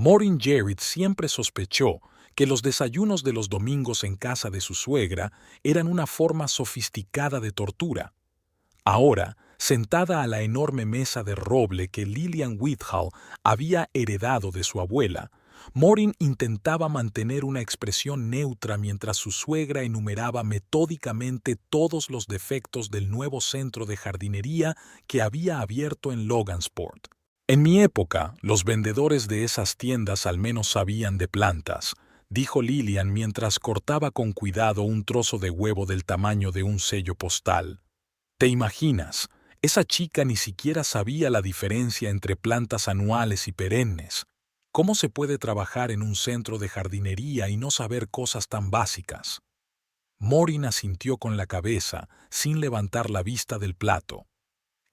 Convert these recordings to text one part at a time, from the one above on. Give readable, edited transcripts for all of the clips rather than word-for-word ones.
Maureen Jarrett siempre sospechó que los desayunos de los domingos en casa de su suegra eran una forma sofisticada de tortura. Ahora, sentada a la enorme mesa de roble que Lillian Whitehall había heredado de su abuela, Maureen intentaba mantener una expresión neutra mientras su suegra enumeraba metódicamente todos los defectos del nuevo centro de jardinería que había abierto en Logansport. En mi época, los vendedores de esas tiendas al menos sabían de plantas, dijo Lillian mientras cortaba con cuidado un trozo de huevo del tamaño de un sello postal. ¿Te imaginas? Esa chica ni siquiera sabía la diferencia entre plantas anuales y perennes. ¿Cómo se puede trabajar en un centro de jardinería y no saber cosas tan básicas? Maureen asintió con la cabeza, sin levantar la vista del plato.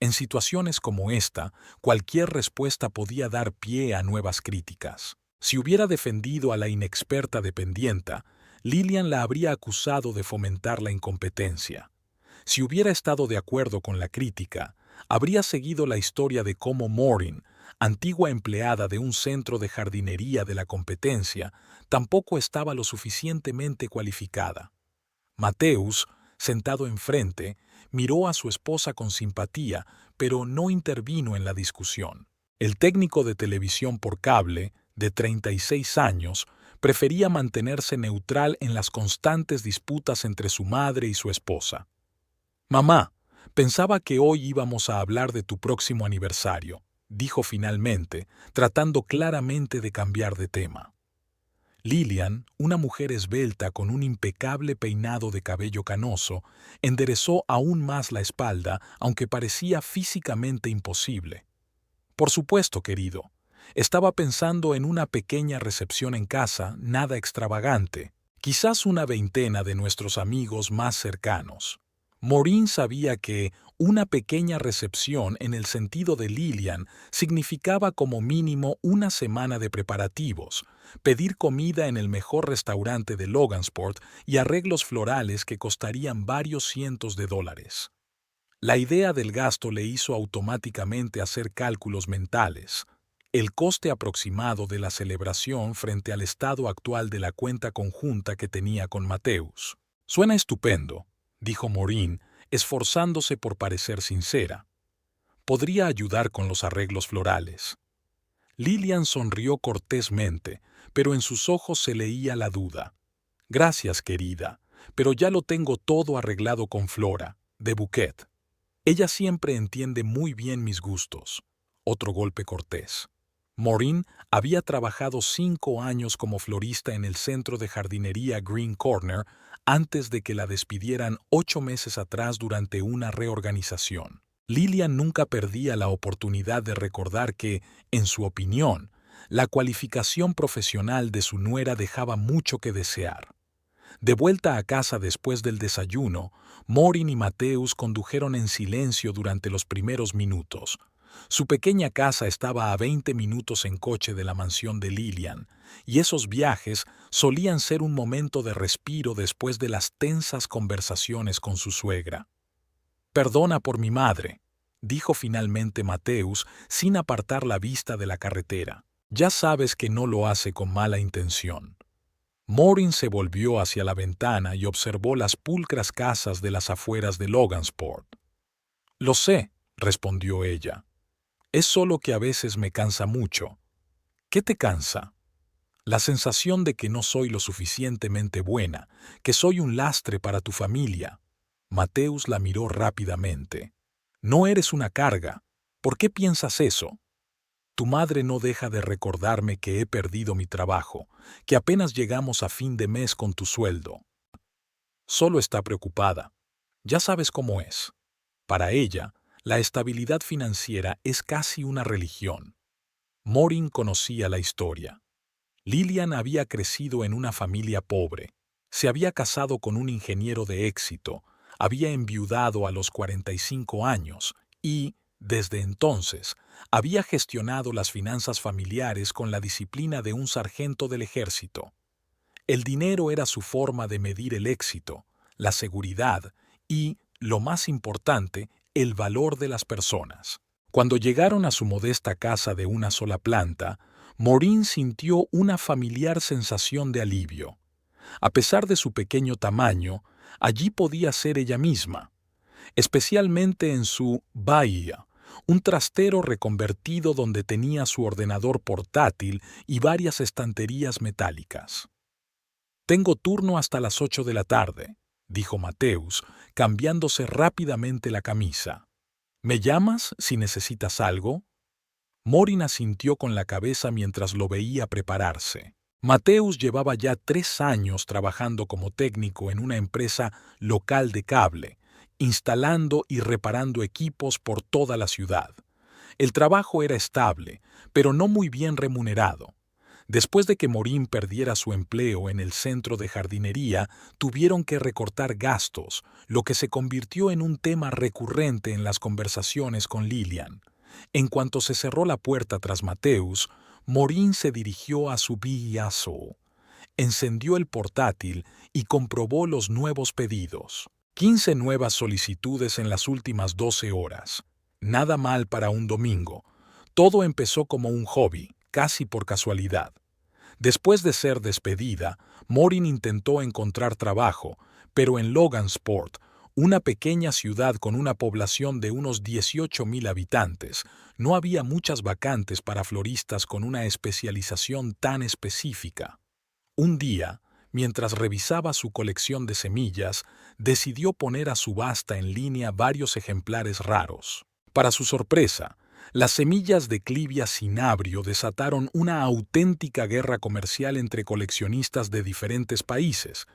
En situaciones como esta, cualquier respuesta podía dar pie a nuevas críticas. Si hubiera defendido a la inexperta dependienta, Lillian la habría acusado de fomentar la incompetencia. Si hubiera estado de acuerdo con la crítica, habría seguido la historia de cómo Maureen, antigua empleada de un centro de jardinería de la competencia, tampoco estaba lo suficientemente cualificada. Matthews, sentado enfrente, miró a su esposa con simpatía, pero no intervino en la discusión. El técnico de televisión por cable, de 36 años, prefería mantenerse neutral en las constantes disputas entre su madre y su esposa. «Mamá, pensaba que hoy íbamos a hablar de tu próximo aniversario», dijo finalmente, tratando claramente de cambiar de tema. Lillian, una mujer esbelta con un impecable peinado de cabello canoso, enderezó aún más la espalda, aunque parecía físicamente imposible. «Por supuesto, querido. Estaba pensando en una pequeña recepción en casa, nada extravagante. Quizás una veintena de nuestros amigos más cercanos». Maureen sabía que una pequeña recepción en el sentido de Lillian significaba como mínimo una semana de preparativos, pedir comida en el mejor restaurante de Logansport y arreglos florales que costarían varios cientos de dólares. La idea del gasto le hizo automáticamente hacer cálculos mentales. El coste aproximado de la celebración frente al estado actual de la cuenta conjunta que tenía con Matthews. «Suena estupendo», dijo Maureen, esforzándose por parecer sincera. «Podría ayudar con los arreglos florales». Lillian sonrió cortésmente, pero en sus ojos se leía la duda. «Gracias, querida, pero ya lo tengo todo arreglado con Flora, de Bouquet. Ella siempre entiende muy bien mis gustos». Otro golpe cortés. Maureen había trabajado 5 años como florista en el centro de jardinería Green Corner antes de que la despidieran 8 meses atrás durante una reorganización. Lillian nunca perdía la oportunidad de recordar que, en su opinión, la cualificación profesional de su nuera dejaba mucho que desear. De vuelta a casa después del desayuno, Maureen y Matthews condujeron en silencio durante los primeros minutos. Su pequeña casa estaba a 20 minutos en coche de la mansión de Lillian, y esos viajes solían ser un momento de respiro después de las tensas conversaciones con su suegra. «Perdona por mi madre», dijo finalmente Matthews sin apartar la vista de la carretera. «Ya sabes que no lo hace con mala intención». Maureen se volvió hacia la ventana y observó las pulcras casas de las afueras de Logansport. «Lo sé», respondió ella. «Es solo que a veces me cansa mucho». «¿Qué te cansa?» «La sensación de que no soy lo suficientemente buena, que soy un lastre para tu familia». Matthews la miró rápidamente. «No eres una carga. ¿Por qué piensas eso?» «Tu madre no deja de recordarme que he perdido mi trabajo, que apenas llegamos a fin de mes con tu sueldo. Solo está preocupada. Ya sabes cómo es. Para ella, la estabilidad financiera es casi una religión». Maureen conocía la historia. Lillian había crecido en una familia pobre. Se había casado con un ingeniero de éxito, había enviudado a los 45 años y, desde entonces, había gestionado las finanzas familiares con la disciplina de un sargento del ejército. El dinero era su forma de medir el éxito, la seguridad y, lo más importante, el valor de las personas. Cuando llegaron a su modesta casa de una sola planta, Maureen sintió una familiar sensación de alivio. A pesar de su pequeño tamaño, allí podía ser ella misma, especialmente en su bahía, un trastero reconvertido donde tenía su ordenador portátil y varias estanterías metálicas. «Tengo turno hasta las 8 de la tarde», dijo Mateus, cambiándose rápidamente la camisa. «¿Me llamas si necesitas algo?» Maureen asintió con la cabeza mientras lo veía prepararse. Mateus llevaba ya 3 años trabajando como técnico en una empresa local de cable, instalando y reparando equipos por toda la ciudad. El trabajo era estable, pero no muy bien remunerado. Después de que Maureen perdiera su empleo en el centro de jardinería, tuvieron que recortar gastos, lo que se convirtió en un tema recurrente en las conversaciones con Lillian. En cuanto se cerró la puerta tras Mateus, Maureen se dirigió a su VIASO, encendió el portátil y comprobó los nuevos pedidos. 15 nuevas solicitudes en las últimas 12 horas. Nada mal para un domingo. Todo empezó como un hobby, casi por casualidad. Después de ser despedida, Maureen intentó encontrar trabajo, pero en Logansport, una pequeña ciudad con una población de unos 18,000 habitantes, no había muchas vacantes para floristas con una especialización tan específica. Un día, mientras revisaba su colección de semillas, decidió poner a subasta en línea varios ejemplares raros. Para su sorpresa, las semillas de Clivia cinabrio desataron una auténtica guerra comercial entre coleccionistas de diferentes países,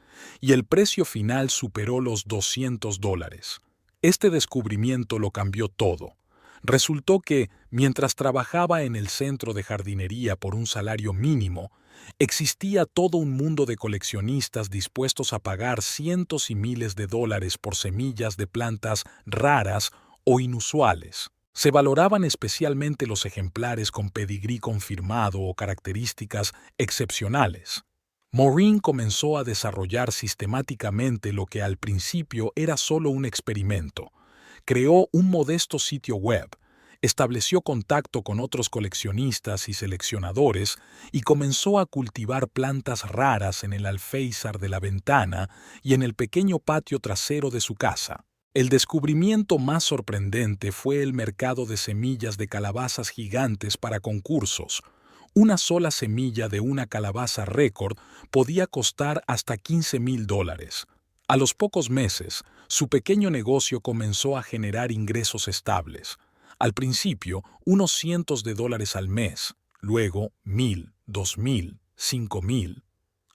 y el precio final superó los $200. Este descubrimiento lo cambió todo. Resultó que, mientras trabajaba en el centro de jardinería por un salario mínimo, existía todo un mundo de coleccionistas dispuestos a pagar cientos y miles de dólares por semillas de plantas raras o inusuales. Se valoraban especialmente los ejemplares con pedigrí confirmado o características excepcionales. Maureen comenzó a desarrollar sistemáticamente lo que al principio era solo un experimento. Creó un modesto sitio web, estableció contacto con otros coleccionistas y seleccionadores y comenzó a cultivar plantas raras en el alféizar de la ventana y en el pequeño patio trasero de su casa. El descubrimiento más sorprendente fue el mercado de semillas de calabazas gigantes para concursos. Una sola semilla de una calabaza récord podía costar hasta $15,000. A los pocos meses, su pequeño negocio comenzó a generar ingresos estables. Al principio, unos cientos de dólares al mes, luego 1,000, 2,000, 5,000.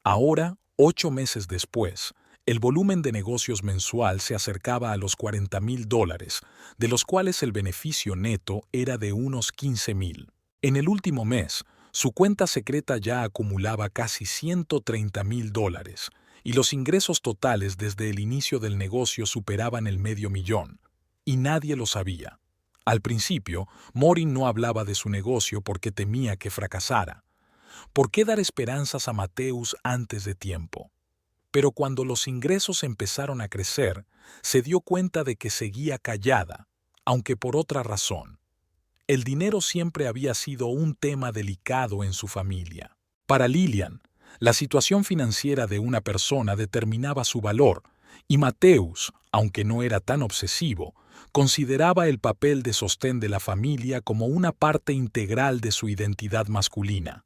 Ahora, 8 meses después, el volumen de negocios mensual se acercaba a los $40,000, de los cuales el beneficio neto era de unos 15,000. En el último mes, su cuenta secreta ya acumulaba casi $130,000, y los ingresos totales desde el inicio del negocio superaban el $500,000. Y nadie lo sabía. Al principio, Maureen no hablaba de su negocio porque temía que fracasara. ¿Por qué dar esperanzas a Mateus antes de tiempo? Pero cuando los ingresos empezaron a crecer, se dio cuenta de que seguía callada, aunque por otra razón. El dinero siempre había sido un tema delicado en su familia. Para Lillian, la situación financiera de una persona determinaba su valor, y Mateus, aunque no era tan obsesivo, consideraba el papel de sostén de la familia como una parte integral de su identidad masculina.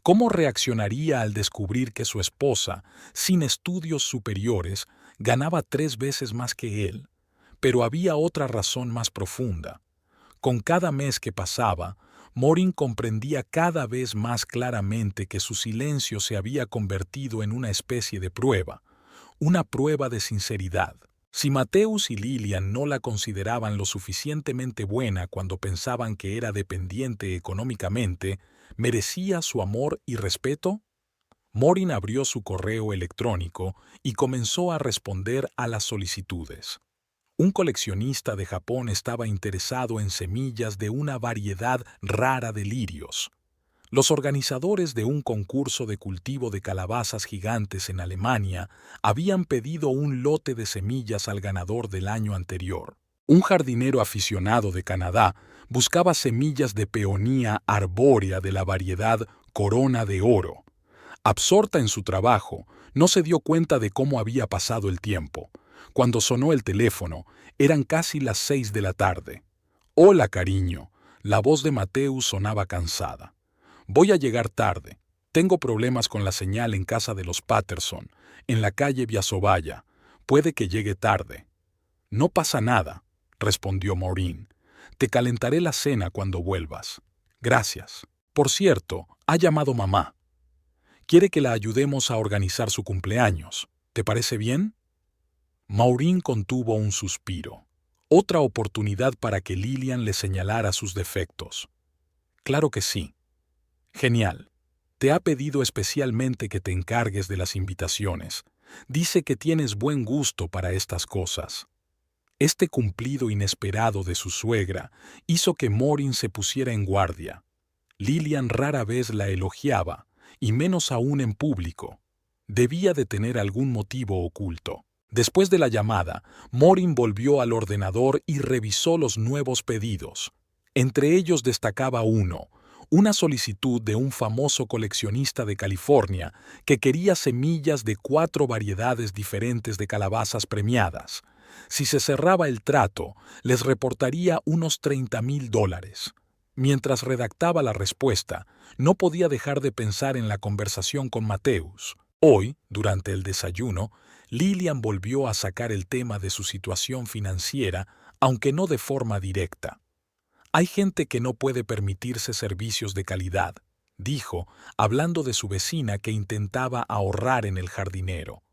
¿Cómo reaccionaría al descubrir que su esposa, sin estudios superiores, ganaba 3 veces más que él? Pero había otra razón más profunda. Con cada mes que pasaba, Maureen comprendía cada vez más claramente que su silencio se había convertido en una especie de prueba, una prueba de sinceridad. Si Mateus y Lillian no la consideraban lo suficientemente buena cuando pensaban que era dependiente económicamente, ¿merecía su amor y respeto? Maureen abrió su correo electrónico y comenzó a responder a las solicitudes. Un coleccionista de Japón estaba interesado en semillas de una variedad rara de lirios. Los organizadores de un concurso de cultivo de calabazas gigantes en Alemania habían pedido un lote de semillas al ganador del año anterior. Un jardinero aficionado de Canadá Buscaba semillas de peonía arbórea de la variedad Corona de Oro. Absorta en su trabajo, no se dio cuenta de cómo había pasado el tiempo. Cuando sonó el teléfono, eran casi las 6 de la tarde. «Hola, cariño». La voz de Mateus sonaba cansada. «Voy a llegar tarde. Tengo problemas con la señal en casa de los Patterson, en la calle Viasovaya. Puede que llegue tarde». «No pasa nada», respondió Maureen. «Te calentaré la cena cuando vuelvas». «Gracias. Por cierto, ha llamado mamá. Quiere que la ayudemos a organizar su cumpleaños. ¿Te parece bien?» Maureen contuvo un suspiro. Otra oportunidad para que Lillian le señalara sus defectos. «Claro que sí». «Genial. Te ha pedido especialmente que te encargues de las invitaciones. Dice que tienes buen gusto para estas cosas». Este cumplido inesperado de su suegra hizo que Maureen se pusiera en guardia. Lillian rara vez la elogiaba, y menos aún en público. Debía de tener algún motivo oculto. Después de la llamada, Maureen volvió al ordenador y revisó los nuevos pedidos. Entre ellos destacaba una solicitud de un famoso coleccionista de California que quería semillas de 4 variedades diferentes de calabazas premiadas. Si se cerraba el trato, les reportaría unos $30,000. Mientras redactaba la respuesta, no podía dejar de pensar en la conversación con Mateus. Hoy, durante el desayuno, Lillian volvió a sacar el tema de su situación financiera, aunque no de forma directa. «Hay gente que no puede permitirse servicios de calidad», dijo, hablando de su vecina que intentaba ahorrar en el jardinero.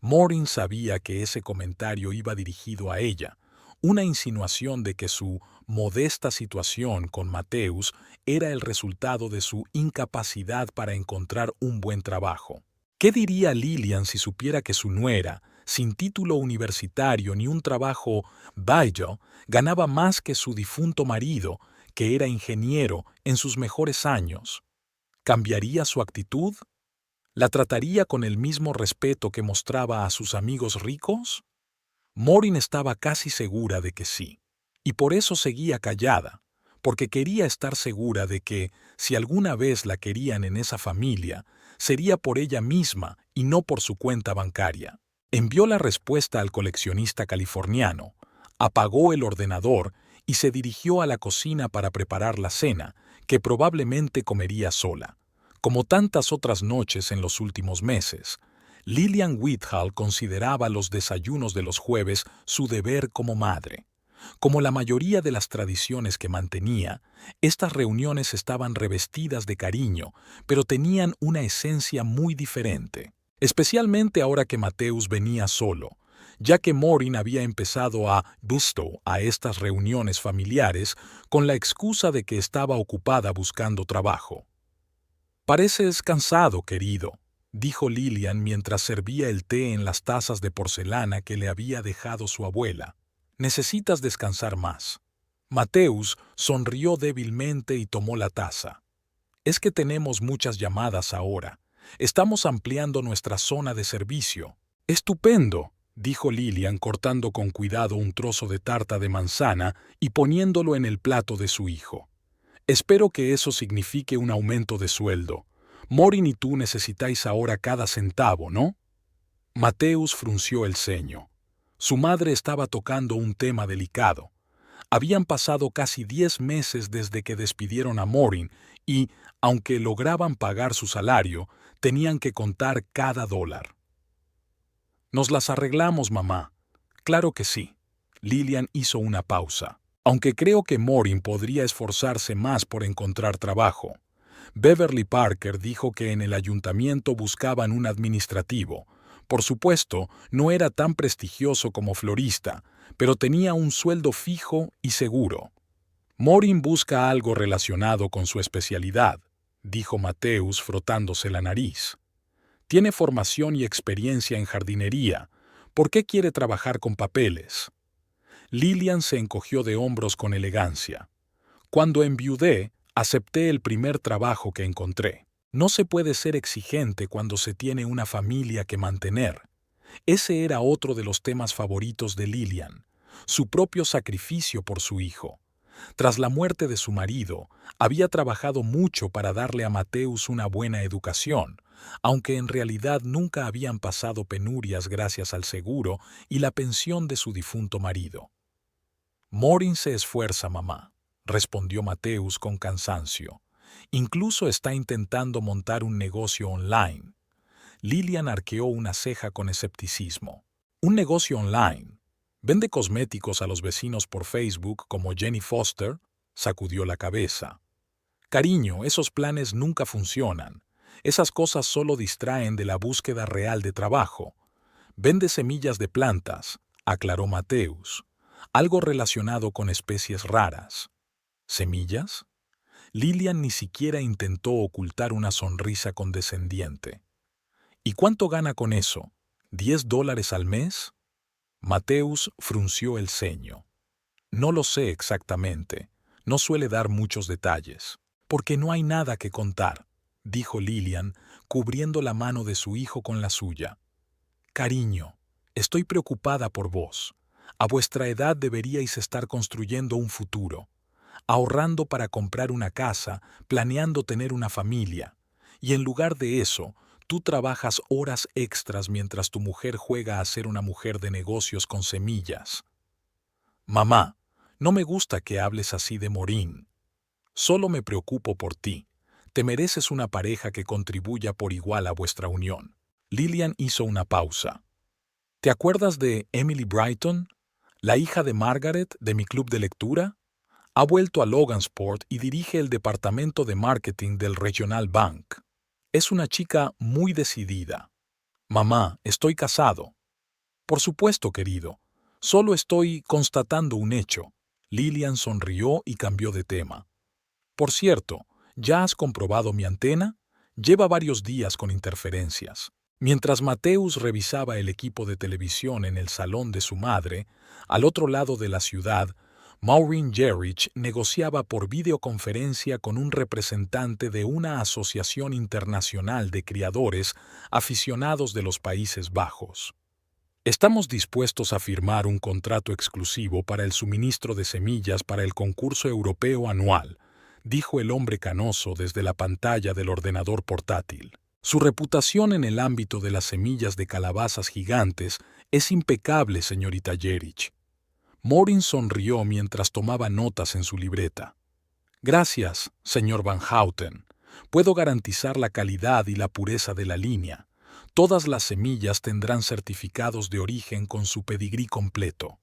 Maureen sabía que ese comentario iba dirigido a ella, una insinuación de que su modesta situación con Mateus era el resultado de su incapacidad para encontrar un buen trabajo. ¿Qué diría Lillian si supiera que su nuera, sin título universitario ni un trabajo bello, ganaba más que su difunto marido, que era ingeniero en sus mejores años? ¿Cambiaría su actitud? ¿La trataría con el mismo respeto que mostraba a sus amigos ricos? Maureen estaba casi segura de que sí, y por eso seguía callada, porque quería estar segura de que, si alguna vez la querían en esa familia, sería por ella misma y no por su cuenta bancaria. Envió la respuesta al coleccionista californiano, apagó el ordenador y se dirigió a la cocina para preparar la cena, que probablemente comería sola. Como tantas otras noches en los últimos meses, Lillian Whitehall consideraba los desayunos de los jueves su deber como madre. Como la mayoría de las tradiciones que mantenía, estas reuniones estaban revestidas de cariño, pero tenían una esencia muy diferente, especialmente ahora que Mateus venía solo, ya que Maureen había empezado a gusto a estas reuniones familiares con la excusa de que estaba ocupada buscando trabajo. «Pareces cansado, querido», dijo Lillian mientras servía el té en las tazas de porcelana que le había dejado su abuela. «Necesitas descansar más». Mateus sonrió débilmente y tomó la taza. «Es que tenemos muchas llamadas ahora. Estamos ampliando nuestra zona de servicio». «Estupendo», dijo Lillian cortando con cuidado un trozo de tarta de manzana y poniéndolo en el plato de su hijo. «Espero que eso signifique un aumento de sueldo. Maureen y tú necesitáis ahora cada centavo, ¿no?» Mateus frunció el ceño. Su madre estaba tocando un tema delicado. Habían pasado casi 10 meses desde que despidieron a Maureen y, aunque lograban pagar su salario, tenían que contar cada dólar. «Nos las arreglamos, mamá». «Claro que sí». Lillian hizo una pausa. «Aunque creo que Maureen podría esforzarse más por encontrar trabajo. Beverly Parker dijo que en el ayuntamiento buscaban un administrativo. Por supuesto, no era tan prestigioso como florista, pero tenía un sueldo fijo y seguro». «Maureen busca algo relacionado con su especialidad», dijo Mateus frotándose la nariz. «Tiene formación y experiencia en jardinería. ¿Por qué quiere trabajar con papeles?» Lillian se encogió de hombros con elegancia. «Cuando enviudé, acepté el primer trabajo que encontré. No se puede ser exigente cuando se tiene una familia que mantener». Ese era otro de los temas favoritos de Lillian, su propio sacrificio por su hijo. Tras la muerte de su marido, había trabajado mucho para darle a Mateus una buena educación, aunque en realidad nunca habían pasado penurias gracias al seguro y la pensión de su difunto marido. Morin se esfuerza, mamá, respondió Mateus con cansancio. Incluso está intentando montar un negocio online. Lilian arqueó una ceja con escepticismo. ¿Un negocio online? ¿Vende cosméticos a los vecinos por Facebook como Jenny Foster? Sacudió la cabeza. Cariño, esos planes nunca funcionan. Esas cosas solo distraen de la búsqueda real de trabajo. Vende semillas de plantas, aclaró Mateus. Algo relacionado con especies raras. ¿Semillas? Lilian ni siquiera intentó ocultar una sonrisa condescendiente. ¿Y cuánto gana con eso? ¿$10 al mes? Mateus frunció el ceño. No lo sé exactamente. No suele dar muchos detalles. Porque no hay nada que contar, dijo Lilian, cubriendo la mano de su hijo con la suya. Cariño, estoy preocupada por vos. A vuestra edad deberíais estar construyendo un futuro, ahorrando para comprar una casa, planeando tener una familia. Y en lugar de eso, tú trabajas horas extras mientras tu mujer juega a ser una mujer de negocios con semillas. Mamá, no me gusta que hables así de Morín. Solo me preocupo por ti. Te mereces una pareja que contribuya por igual a vuestra unión. Lilian hizo una pausa. ¿Te acuerdas de Emily Brighton, la hija de Margaret de mi club de lectura? Ha vuelto a Logansport y dirige el departamento de marketing del Regional Bank. Es una chica muy decidida. Mamá, estoy casado. Por supuesto, querido. Solo estoy constatando un hecho. Lilian sonrió y cambió de tema. Por cierto, ¿ya has comprobado mi antena? Lleva varios días con interferencias. Mientras Mateus revisaba el equipo de televisión en el salón de su madre, al otro lado de la ciudad, Maureen Gerrich negociaba por videoconferencia con un representante de una asociación internacional de criadores aficionados de los Países Bajos. Estamos dispuestos a firmar un contrato exclusivo para el suministro de semillas para el concurso europeo anual, dijo el hombre canoso desde la pantalla del ordenador portátil. Su reputación en el ámbito de las semillas de calabazas gigantes es impecable, señorita Gerrich. Morin sonrió mientras tomaba notas en su libreta. Gracias, señor Van Houten. Puedo garantizar la calidad y la pureza de la línea. Todas las semillas tendrán certificados de origen con su pedigrí completo.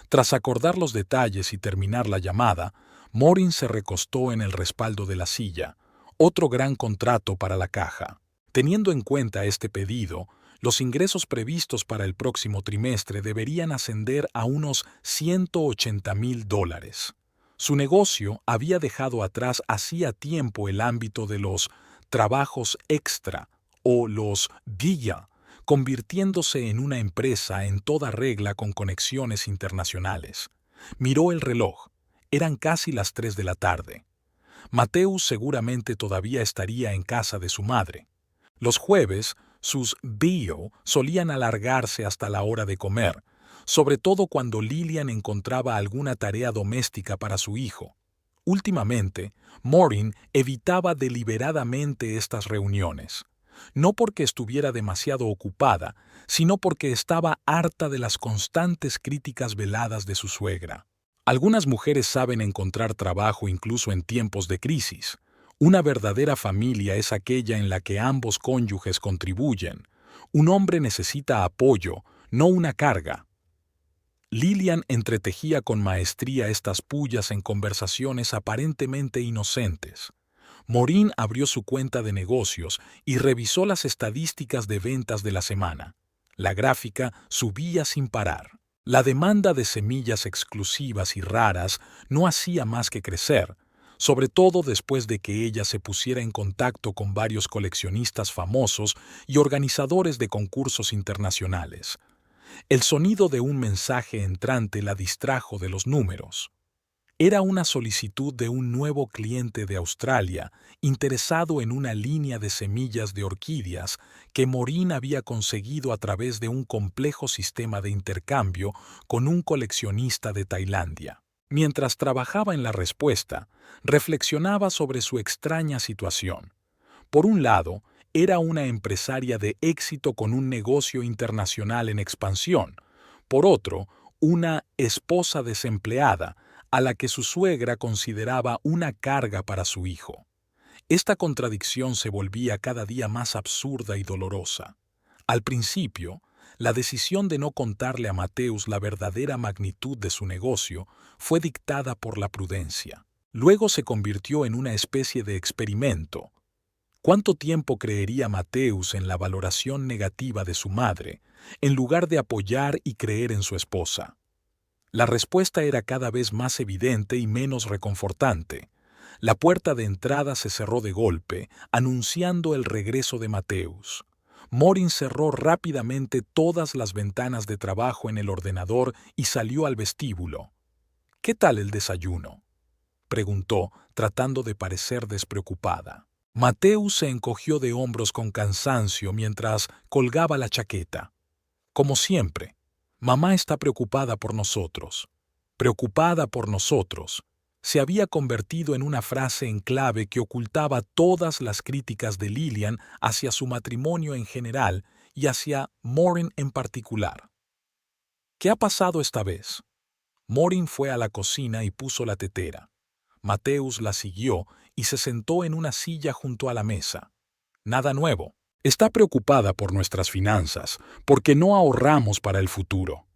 Tras acordar los detalles y terminar la llamada, Morin se recostó en el respaldo de la silla. Otro gran contrato para la caja. Teniendo en cuenta este pedido, los ingresos previstos para el próximo trimestre deberían ascender a unos $180,000. Su negocio había dejado atrás hacía tiempo el ámbito de los trabajos extra o los guía, convirtiéndose en una empresa en toda regla con conexiones internacionales. Miró el reloj. Eran casi las 3 de la tarde. Mateus seguramente todavía estaría en casa de su madre. Los jueves, sus bio solían alargarse hasta la hora de comer, sobre todo cuando Lilian encontraba alguna tarea doméstica para su hijo. Últimamente, Maureen evitaba deliberadamente estas reuniones, no porque estuviera demasiado ocupada, sino porque estaba harta de las constantes críticas veladas de su suegra. Algunas mujeres saben encontrar trabajo incluso en tiempos de crisis. Una verdadera familia es aquella en la que ambos cónyuges contribuyen. Un hombre necesita apoyo, no una carga. Lilian entretejía con maestría estas pullas en conversaciones aparentemente inocentes. Maureen abrió su cuenta de negocios y revisó las estadísticas de ventas de la semana. La gráfica subía sin parar. La demanda de semillas exclusivas y raras no hacía más que crecer, sobre todo después de que ella se pusiera en contacto con varios coleccionistas famosos y organizadores de concursos internacionales. El sonido de un mensaje entrante la distrajo de los números. Era una solicitud de un nuevo cliente de Australia interesado en una línea de semillas de orquídeas que Maureen había conseguido a través de un complejo sistema de intercambio con un coleccionista de Tailandia. Mientras trabajaba en la respuesta, reflexionaba sobre su extraña situación. Por un lado, era una empresaria de éxito con un negocio internacional en expansión. Por otro, una esposa desempleada, a la que su suegra consideraba una carga para su hijo. Esta contradicción se volvía cada día más absurda y dolorosa. Al principio, la decisión de no contarle a Mateus la verdadera magnitud de su negocio fue dictada por la prudencia. Luego se convirtió en una especie de experimento. ¿Cuánto tiempo creería Mateus en la valoración negativa de su madre, en lugar de apoyar y creer en su esposa? La respuesta era cada vez más evidente y menos reconfortante. La puerta de entrada se cerró de golpe, anunciando el regreso de Mateus. Morin cerró rápidamente todas las ventanas de trabajo en el ordenador y salió al vestíbulo. «¿Qué tal el desayuno?», preguntó, tratando de parecer despreocupada. Mateus se encogió de hombros con cansancio mientras colgaba la chaqueta. «Como siempre, mamá está preocupada por nosotros. Preocupada por nosotros» se había convertido en una frase en clave que ocultaba todas las críticas de Lillian hacia su matrimonio en general y hacia Morin en particular. «¿Qué ha pasado esta vez?». Morin fue a la cocina y puso la tetera. Mateus la siguió y se sentó en una silla junto a la mesa. «Nada nuevo. Está preocupada por nuestras finanzas, porque no ahorramos para el futuro».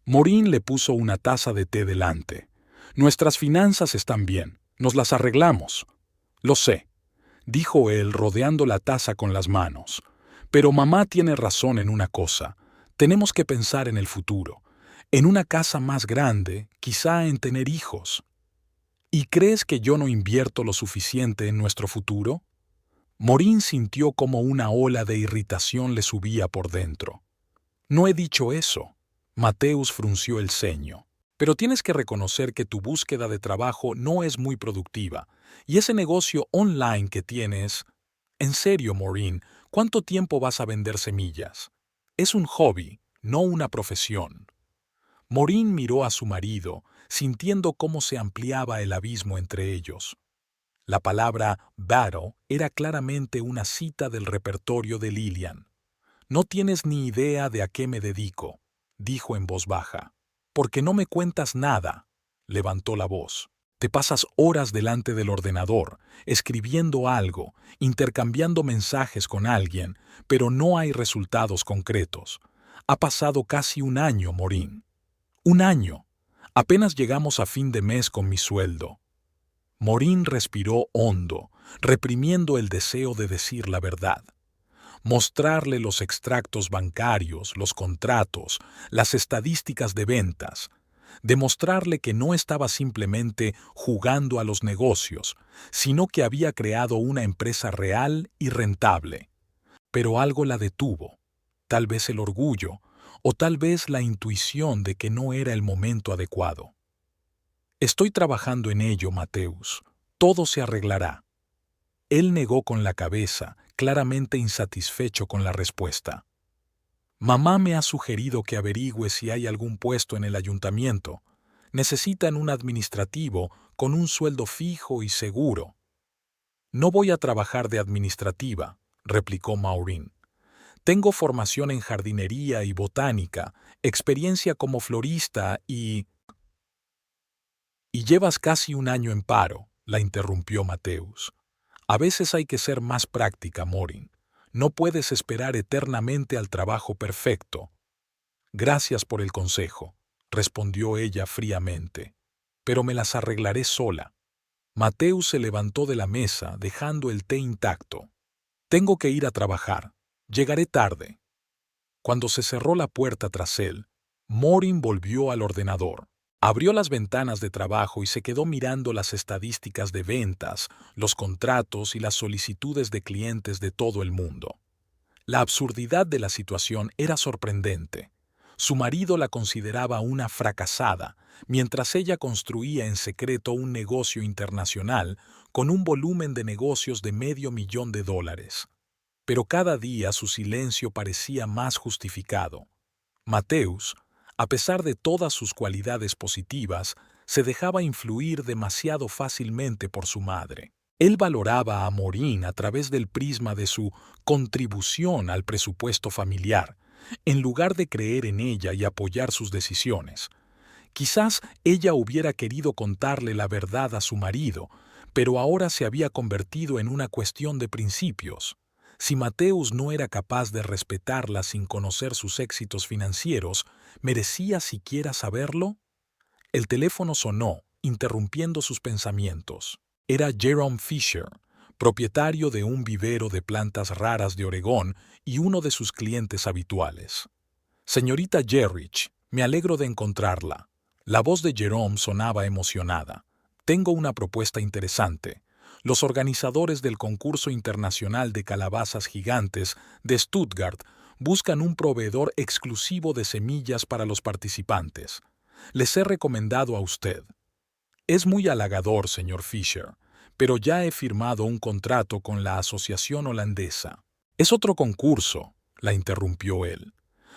Morin le puso una taza de té delante. «Nuestras finanzas están bien, nos las arreglamos». «Lo sé», dijo él rodeando la taza con las manos. «Pero mamá tiene razón en una cosa. Tenemos que pensar en el futuro, en una casa más grande, quizá en tener hijos». «¿Y crees que yo no invierto lo suficiente en nuestro futuro?». Morin sintió como una ola de irritación le subía por dentro. «No he dicho eso». Mateus frunció el ceño. «Pero tienes que reconocer que tu búsqueda de trabajo no es muy productiva, y ese negocio online que tienes... En serio, Maureen, ¿cuánto tiempo vas a vender semillas? Es un hobby, no una profesión». Maureen miró a su marido, sintiendo cómo se ampliaba el abismo entre ellos. La palabra battle era claramente una cita del repertorio de Lillian. «No tienes ni idea de a qué me dedico», dijo en voz baja. «Porque no me cuentas nada», levantó la voz. «Te pasas horas delante del ordenador, escribiendo algo, intercambiando mensajes con alguien, pero no hay resultados concretos. Ha pasado casi un año, Maureen. Un año. Apenas llegamos a fin de mes con mi sueldo». Maureen respiró hondo, reprimiendo el deseo de decir la verdad. Mostrarle los extractos bancarios, los contratos, las estadísticas de ventas. Demostrarle que no estaba simplemente jugando a los negocios, sino que había creado una empresa real y rentable. Pero algo la detuvo, tal vez el orgullo, o tal vez la intuición de que no era el momento adecuado. «Estoy trabajando en ello, Mateus. Todo se arreglará». Él negó con la cabeza, claramente insatisfecho con la respuesta. «Mamá me ha sugerido que averigüe si hay algún puesto en el ayuntamiento. Necesitan un administrativo con un sueldo fijo y seguro». «No voy a trabajar de administrativa», replicó Maureen. «Tengo formación en jardinería y botánica, experiencia como florista y...». «Y llevas casi un año en paro», la interrumpió Mateus. «A veces hay que ser más práctica, Maureen. No puedes esperar eternamente al trabajo perfecto». «Gracias por el consejo», respondió ella fríamente. «Pero me las arreglaré sola». Mateus se levantó de la mesa, dejando el té intacto. «Tengo que ir a trabajar. Llegaré tarde». Cuando se cerró la puerta tras él, Maureen volvió al ordenador. Abrió las ventanas de trabajo y se quedó mirando las estadísticas de ventas, los contratos y las solicitudes de clientes de todo el mundo. La absurdidad de la situación era sorprendente. Su marido la consideraba una fracasada, mientras ella construía en secreto un negocio internacional con un volumen de negocios de $500,000. Pero cada día su silencio parecía más justificado. Mateus, a pesar de todas sus cualidades positivas, se dejaba influir demasiado fácilmente por su madre. Él valoraba a Maureen a través del prisma de su contribución al presupuesto familiar, en lugar de creer en ella y apoyar sus decisiones. Quizás ella hubiera querido contarle la verdad a su marido, pero ahora se había convertido en una cuestión de principios. Si Matthews no era capaz de respetarla sin conocer sus éxitos financieros, ¿merecía siquiera saberlo? El teléfono sonó, interrumpiendo sus pensamientos. Era Jerome Fisher, propietario de un vivero de plantas raras de Oregón y uno de sus clientes habituales. Señorita Gerrich, me alegro de encontrarla. La voz de Jerome sonaba emocionada. Tengo una propuesta interesante. Los organizadores del concurso internacional de calabazas gigantes de Stuttgart buscan un proveedor exclusivo de semillas para los participantes. Les he recomendado a usted. Es muy halagador, señor Fisher, pero ya he firmado un contrato con la Asociación Holandesa. Es otro concurso, la interrumpió él.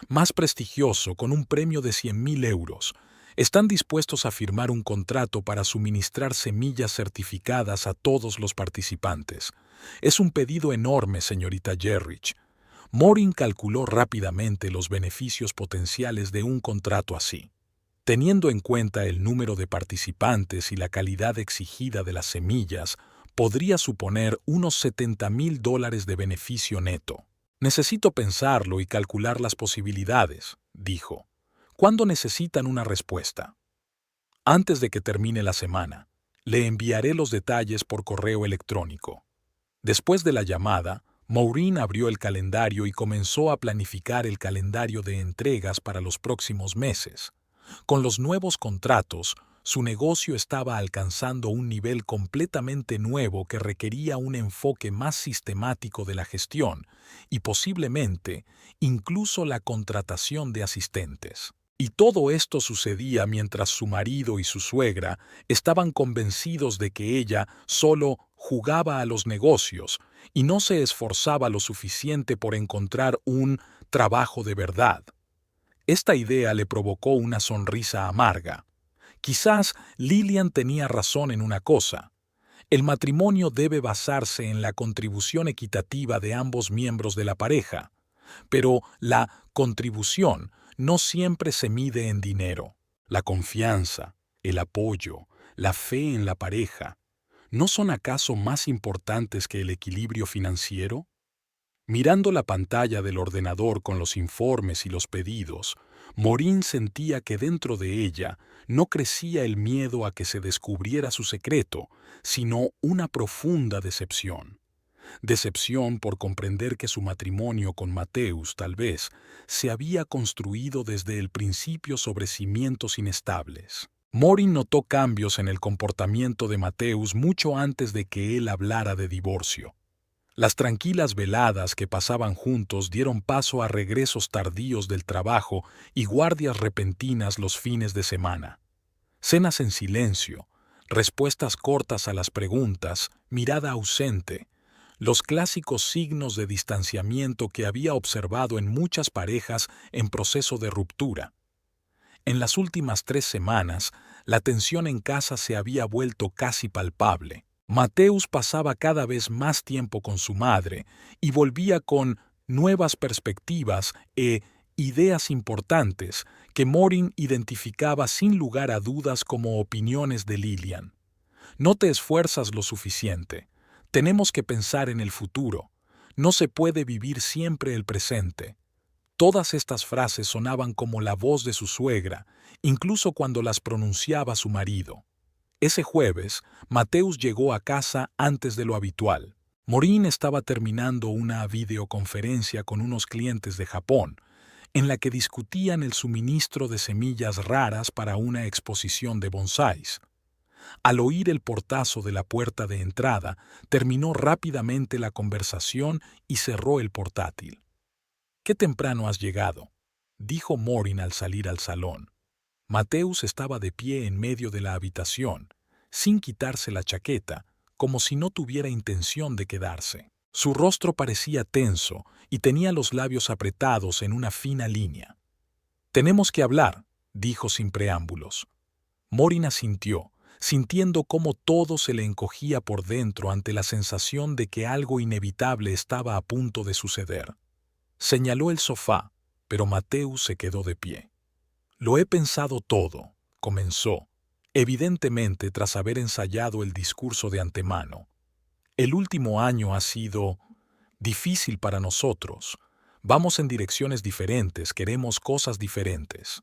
Más prestigioso, con un premio de 100.000 euros. Están dispuestos a firmar un contrato para suministrar semillas certificadas a todos los participantes. Es un pedido enorme, señorita Gerrich. Maureen calculó rápidamente los beneficios potenciales de un contrato así. Teniendo en cuenta el número de participantes y la calidad exigida de las semillas, podría suponer unos $70.000 de beneficio neto. Necesito pensarlo y calcular las posibilidades, dijo. ¿Cuándo necesitan una respuesta? Antes de que termine la semana. Le enviaré los detalles por correo electrónico. Después de la llamada, Maureen abrió el calendario y comenzó a planificar el calendario de entregas para los próximos meses. Con los nuevos contratos, su negocio estaba alcanzando un nivel completamente nuevo que requería un enfoque más sistemático de la gestión y posiblemente incluso la contratación de asistentes. Y todo esto sucedía mientras su marido y su suegra estaban convencidos de que ella solo jugaba a los negocios y no se esforzaba lo suficiente por encontrar un trabajo de verdad. Esta idea le provocó una sonrisa amarga. Quizás Lillian tenía razón en una cosa. El matrimonio debe basarse en la contribución equitativa de ambos miembros de la pareja, pero la contribución no siempre se mide en dinero. La confianza, el apoyo, la fe en la pareja, ¿no son acaso más importantes que el equilibrio financiero? Mirando la pantalla del ordenador con los informes y los pedidos, Maureen sentía que dentro de ella no crecía el miedo a que se descubriera su secreto, sino una profunda decepción. Decepción por comprender que su matrimonio con Matthews, tal vez, se había construido desde el principio sobre cimientos inestables. Maureen notó cambios en el comportamiento de Matthews mucho antes de que él hablara de divorcio. Las tranquilas veladas que pasaban juntos dieron paso a regresos tardíos del trabajo y guardias repentinas los fines de semana. Cenas en silencio, respuestas cortas a las preguntas, mirada ausente, los clásicos signos de distanciamiento que había observado en muchas parejas en proceso de ruptura. En las últimas 3 semanas, la tensión en casa se había vuelto casi palpable. Matthews pasaba cada vez más tiempo con su madre y volvía con nuevas perspectivas e ideas importantes que Maureen identificaba sin lugar a dudas como opiniones de Lillian. No te esfuerzas lo suficiente. Tenemos que pensar en el futuro. No se puede vivir siempre el presente. Todas estas frases sonaban como la voz de su suegra, incluso cuando las pronunciaba su marido. Ese jueves, Matthews llegó a casa antes de lo habitual. Maureen estaba terminando una videoconferencia con unos clientes de Japón, en la que discutían el suministro de semillas raras para una exposición de bonsáis. Al oír el portazo de la puerta de entrada, terminó rápidamente la conversación y cerró el portátil. «Qué temprano has llegado», dijo Maureen al salir al salón. Matthews estaba de pie en medio de la habitación, sin quitarse la chaqueta, como si no tuviera intención de quedarse. Su rostro parecía tenso y tenía los labios apretados en una fina línea. «Tenemos que hablar», dijo sin preámbulos. Morin asintió, sintiendo cómo todo se le encogía por dentro ante la sensación de que algo inevitable estaba a punto de suceder. Señaló el sofá, pero Mateus se quedó de pie. «Lo he pensado todo», comenzó, evidentemente tras haber ensayado el discurso de antemano. «El último año ha sido difícil para nosotros. Vamos en direcciones diferentes, queremos cosas diferentes».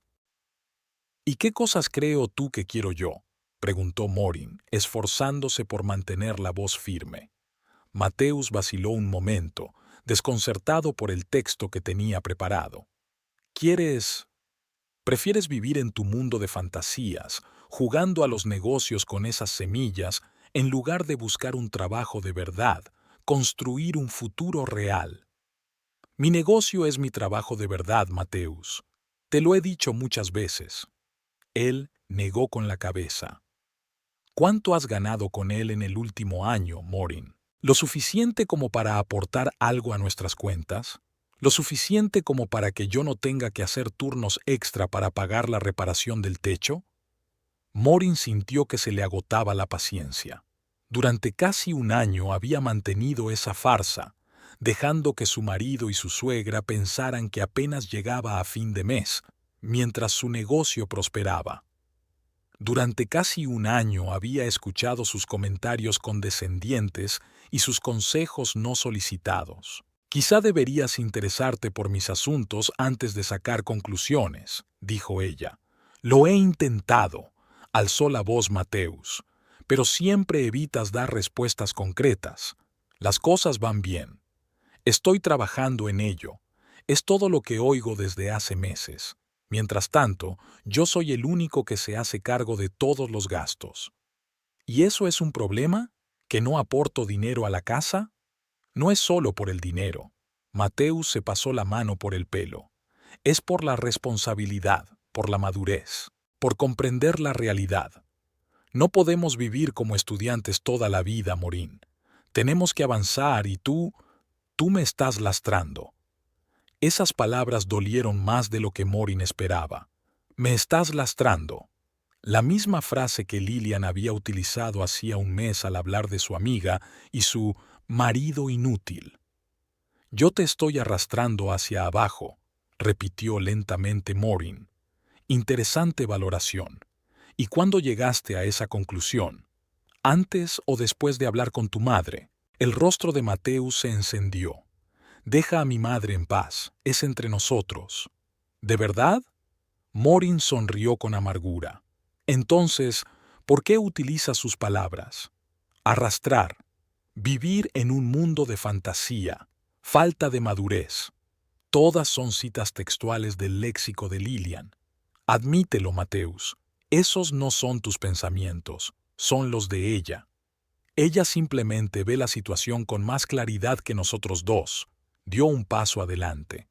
«¿Y qué cosas creo tú que quiero yo?», preguntó Morin, esforzándose por mantener la voz firme. Mateus vaciló un momento, desconcertado por el texto que tenía preparado. ¿Prefieres vivir en tu mundo de fantasías, jugando a los negocios con esas semillas, en lugar de buscar un trabajo de verdad, construir un futuro real? Mi negocio es mi trabajo de verdad, Mateus. Te lo he dicho muchas veces. Él negó con la cabeza. ¿Cuánto has ganado con él en el último año, Morin? ¿Lo suficiente como para aportar algo a nuestras cuentas? ¿Lo suficiente como para que yo no tenga que hacer turnos extra para pagar la reparación del techo? Morin sintió que se le agotaba la paciencia. Durante casi un año había mantenido esa farsa, dejando que su marido y su suegra pensaran que apenas llegaba a fin de mes, mientras su negocio prosperaba. Durante casi un año había escuchado sus comentarios condescendientes y sus consejos no solicitados. «Quizá deberías interesarte por mis asuntos antes de sacar conclusiones», dijo ella. «Lo he intentado», alzó la voz Mateus, «pero siempre evitas dar respuestas concretas. Las cosas van bien. Estoy trabajando en ello. Es todo lo que oigo desde hace meses. Mientras tanto, yo soy el único que se hace cargo de todos los gastos». «¿Y eso es un problema? ¿Que no aporto dinero a la casa?» «No es solo por el dinero». Mateus se pasó la mano por el pelo. «Es por la responsabilidad, por la madurez, por comprender la realidad. No podemos vivir como estudiantes toda la vida, Morin. Tenemos que avanzar y tú me estás lastrando». Esas palabras dolieron más de lo que Morin esperaba. «Me estás lastrando». La misma frase que Lilian había utilizado hacía un mes al hablar de su amiga y su marido inútil. «Yo te estoy arrastrando hacia abajo», repitió lentamente Morin. «Interesante valoración. ¿Y cuándo llegaste a esa conclusión? ¿Antes o después de hablar con tu madre?» El rostro de Mateus se encendió. «Deja a mi madre en paz, es entre nosotros». «¿De verdad?» Morin sonrió con amargura. «Entonces, ¿por qué utilizas sus palabras? Arrastrar, vivir en un mundo de fantasía, falta de madurez. Todas son citas textuales del léxico de Lilian. Admítelo, Mateus, esos no son tus pensamientos, son los de ella. Ella simplemente ve la situación con más claridad que nosotros dos». Dio un paso adelante.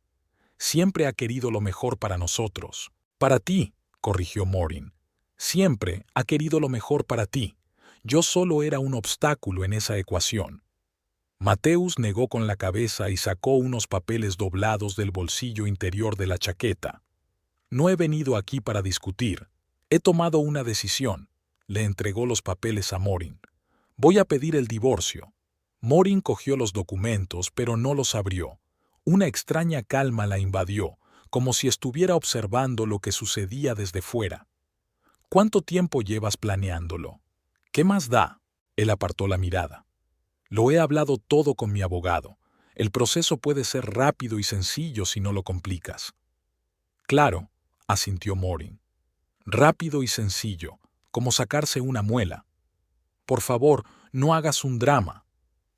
«Siempre ha querido lo mejor para nosotros». «Para ti», corrigió Morin. «Siempre ha querido lo mejor para ti. Yo solo era un obstáculo en esa ecuación». Mateus negó con la cabeza y sacó unos papeles doblados del bolsillo interior de la chaqueta. «No he venido aquí para discutir. He tomado una decisión». Le entregó los papeles a Morin. «Voy a pedir el divorcio». Morin cogió los documentos, pero no los abrió. Una extraña calma la invadió, como si estuviera observando lo que sucedía desde fuera. «¿Cuánto tiempo llevas planeándolo? ¿Qué más da?» Él apartó la mirada. «Lo he hablado todo con mi abogado. El proceso puede ser rápido y sencillo si no lo complicas». «Claro», asintió Morin. «Rápido y sencillo, como sacarse una muela. Por favor, no hagas un drama».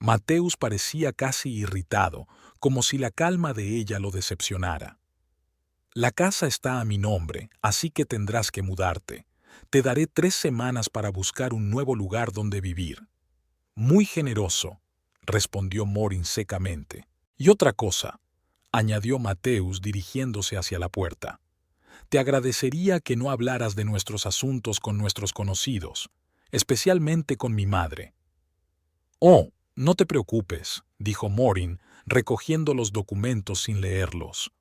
Mateus parecía casi irritado, como si la calma de ella lo decepcionara. «La casa está a mi nombre, así que tendrás que mudarte. Te daré 3 semanas para buscar un nuevo lugar donde vivir». «Muy generoso», respondió Morin secamente. «Y otra cosa», añadió Mateus dirigiéndose hacia la puerta. «Te agradecería que no hablaras de nuestros asuntos con nuestros conocidos, especialmente con mi madre». «Oh, no te preocupes», dijo Morin, recogiendo los documentos sin leerlos.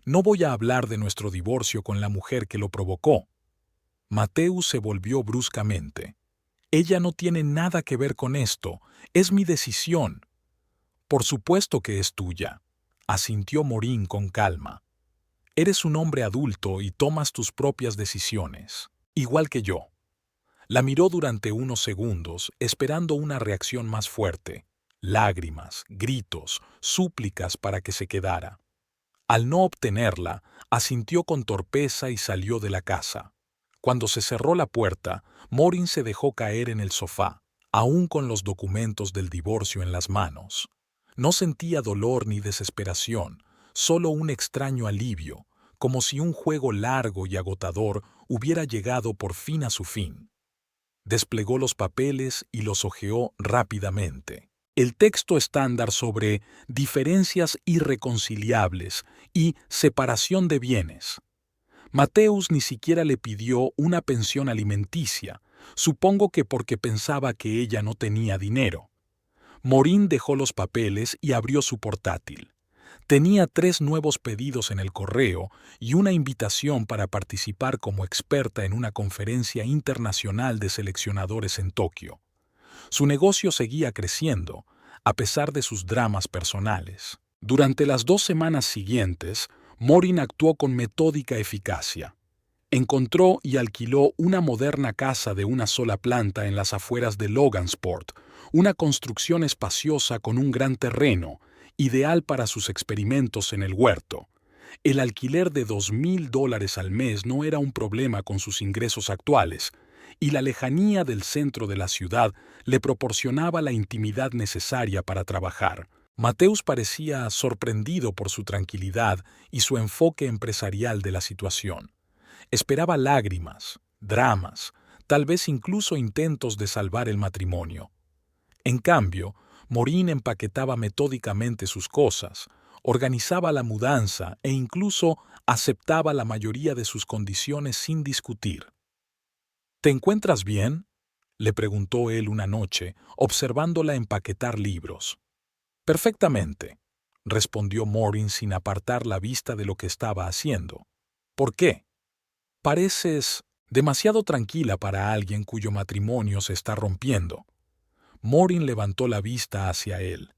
«No voy a hablar de nuestro divorcio con la mujer que lo provocó». Mateus se volvió bruscamente. Ella no tiene nada que ver con esto. Es mi decisión. Por supuesto que es tuya, asintió Maureen con calma. Eres un hombre adulto y tomas tus propias decisiones, igual que yo. La miró durante unos segundos, esperando una reacción más fuerte. Lágrimas, gritos, súplicas para que se quedara. Al no obtenerla, asintió con torpeza y salió de la casa. Cuando se cerró la puerta, Maureen se dejó caer en el sofá, aún con los documentos del divorcio en las manos. No sentía dolor ni desesperación, solo un extraño alivio, como si un juego largo y agotador hubiera llegado por fin a su fin. Desplegó los papeles y los hojeó rápidamente. El texto estándar sobre diferencias irreconciliables y separación de bienes. Mateus ni siquiera le pidió una pensión alimenticia, supongo que porque pensaba que ella no tenía dinero. Maureen dejó los papeles y abrió su portátil. Tenía 3 nuevos pedidos en el correo y una invitación para participar como experta en una conferencia internacional de seleccionadores en Tokio. Su negocio seguía creciendo, a pesar de sus dramas personales. Durante las 2 semanas siguientes, Maureen actuó con metódica eficacia. Encontró y alquiló una moderna casa de una sola planta en las afueras de Logansport, una construcción espaciosa con un gran terreno, ideal para sus experimentos en el huerto. El alquiler de $2,000 al mes no era un problema con sus ingresos actuales, y la lejanía del centro de la ciudad le proporcionaba la intimidad necesaria para trabajar. Mateus parecía sorprendido por su tranquilidad y su enfoque empresarial de la situación. Esperaba lágrimas, dramas, tal vez incluso intentos de salvar el matrimonio. En cambio, Maureen empaquetaba metódicamente sus cosas, organizaba la mudanza e incluso aceptaba la mayoría de sus condiciones sin discutir. ¿Te encuentras bien?, le preguntó él una noche, observándola empaquetar libros. Perfectamente, respondió Maureen sin apartar la vista de lo que estaba haciendo. ¿Por qué? Pareces demasiado tranquila para alguien cuyo matrimonio se está rompiendo. Maureen levantó la vista hacia él.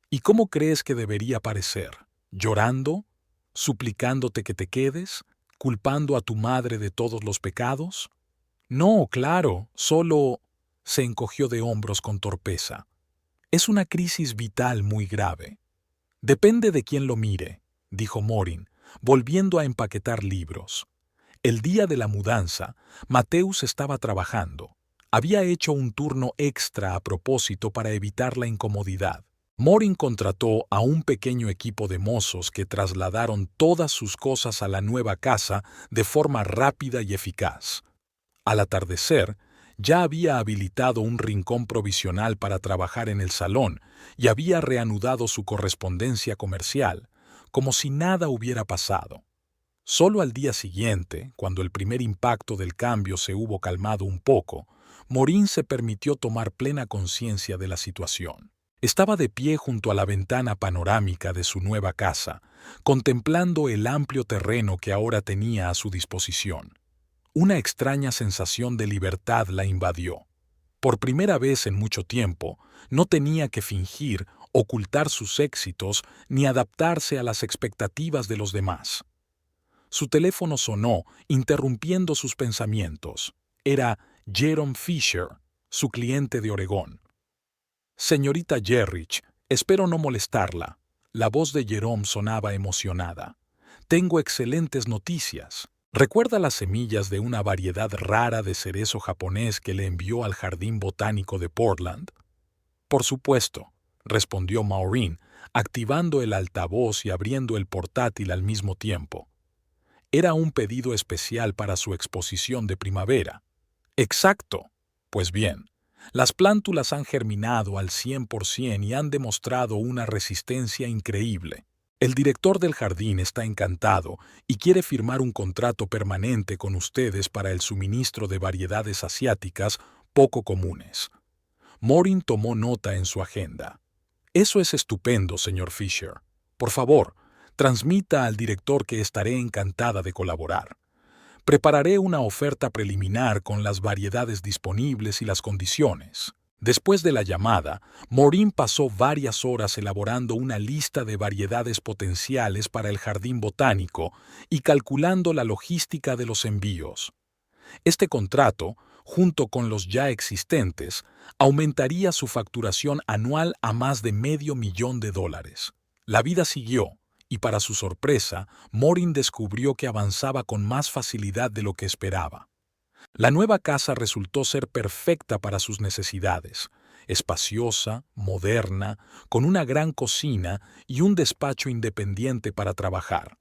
¿Y cómo crees que debería parecer? ¿Llorando? ¿Suplicándote que te quedes? ¿Culpando a tu madre de todos los pecados? No, claro, solo... Se encogió de hombros con torpeza. Es una crisis vital muy grave. Depende de quién lo mire, dijo Maureen, volviendo a empaquetar libros. El día de la mudanza, Mateus estaba trabajando. Había hecho un turno extra a propósito para evitar la incomodidad. Maureen contrató a un pequeño equipo de mozos que trasladaron todas sus cosas a la nueva casa de forma rápida y eficaz. Al atardecer, ya había habilitado un rincón provisional para trabajar en el salón y había reanudado su correspondencia comercial, como si nada hubiera pasado. Solo al día siguiente, cuando el primer impacto del cambio se hubo calmado un poco, Maureen se permitió tomar plena conciencia de la situación. Estaba de pie junto a la ventana panorámica de su nueva casa, contemplando el amplio terreno que ahora tenía a su disposición. Una extraña sensación de libertad la invadió. Por primera vez en mucho tiempo, no tenía que fingir, ocultar sus éxitos ni adaptarse a las expectativas de los demás. Su teléfono sonó, interrumpiendo sus pensamientos. Era Jerome Fisher, su cliente de Oregón. Señorita Jerrich, espero no molestarla. La voz de Jerome sonaba emocionada. Tengo excelentes noticias. ¿Recuerda las semillas de una variedad rara de cerezo japonés que le envió al Jardín Botánico de Portland? Por supuesto, respondió Maureen, activando el altavoz y abriendo el portátil al mismo tiempo. Era un pedido especial para su exposición de primavera. Exacto. Pues bien, las plántulas han germinado al 100% y han demostrado una resistencia increíble. El director del jardín está encantado y quiere firmar un contrato permanente con ustedes para el suministro de variedades asiáticas poco comunes. Maureen tomó nota en su agenda. Eso es estupendo, señor Fisher. Por favor, transmita al director que estaré encantada de colaborar. Prepararé una oferta preliminar con las variedades disponibles y las condiciones. Después de la llamada, Maureen pasó varias horas elaborando una lista de variedades potenciales para el jardín botánico y calculando la logística de los envíos. Este contrato, junto con los ya existentes, aumentaría su facturación anual a más de $500,000. La vida siguió, y para su sorpresa, Maureen descubrió que avanzaba con más facilidad de lo que esperaba. La nueva casa resultó ser perfecta para sus necesidades, espaciosa, moderna, con una gran cocina y un despacho independiente para trabajar.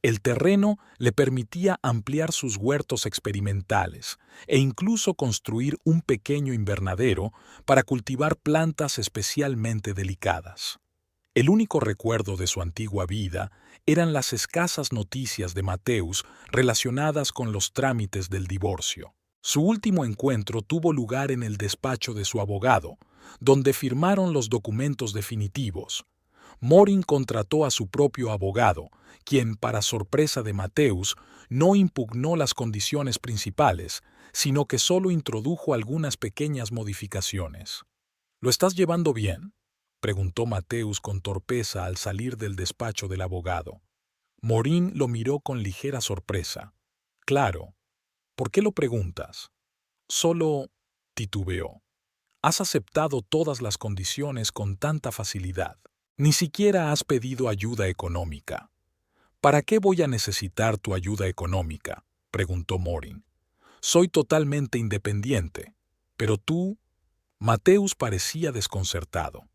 El terreno le permitía ampliar sus huertos experimentales e incluso construir un pequeño invernadero para cultivar plantas especialmente delicadas. El único recuerdo de su antigua vida eran las escasas noticias de Matthews relacionadas con los trámites del divorcio. Su último encuentro tuvo lugar en el despacho de su abogado, donde firmaron los documentos definitivos. Maureen contrató a su propio abogado, quien, para sorpresa de Matthews, no impugnó las condiciones principales, sino que solo introdujo algunas pequeñas modificaciones. ¿Lo estás llevando bien?, preguntó Matthews con torpeza al salir del despacho del abogado. Maureen lo miró con ligera sorpresa. Claro. ¿Por qué lo preguntas? Solo titubeó. Has aceptado todas las condiciones con tanta facilidad. Ni siquiera has pedido ayuda económica. ¿Para qué voy a necesitar tu ayuda económica?, preguntó Maureen. Soy totalmente independiente. Pero tú... Matthews parecía desconcertado.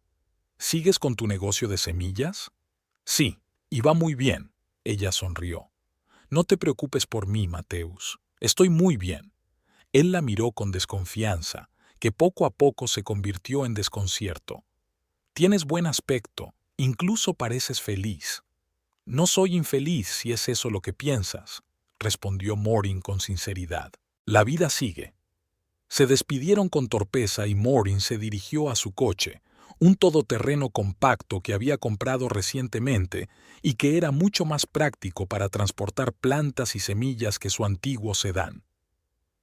¿Sigues con tu negocio de semillas? Sí, y va muy bien. Ella sonrió. No te preocupes por mí, Matthews. Estoy muy bien. Él la miró con desconfianza, que poco a poco se convirtió en desconcierto. Tienes buen aspecto, incluso pareces feliz. No soy infeliz si es eso lo que piensas, respondió Maureen con sinceridad. La vida sigue. Se despidieron con torpeza y Maureen se dirigió a su coche, un todoterreno compacto que había comprado recientemente y que era mucho más práctico para transportar plantas y semillas que su antiguo sedán.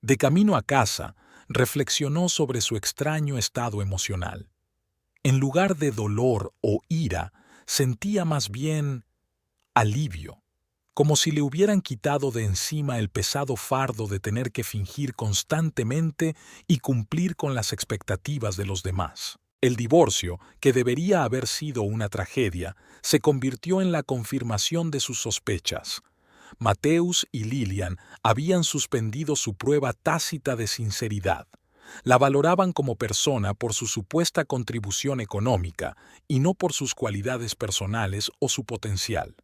De camino a casa, reflexionó sobre su extraño estado emocional. En lugar de dolor o ira, sentía más bien alivio, como si le hubieran quitado de encima el pesado fardo de tener que fingir constantemente y cumplir con las expectativas de los demás. El divorcio, que debería haber sido una tragedia, se convirtió en la confirmación de sus sospechas. Matthews y Lillian habían suspendido su prueba tácita de sinceridad. La valoraban como persona por su supuesta contribución económica y no por sus cualidades personales o su potencial.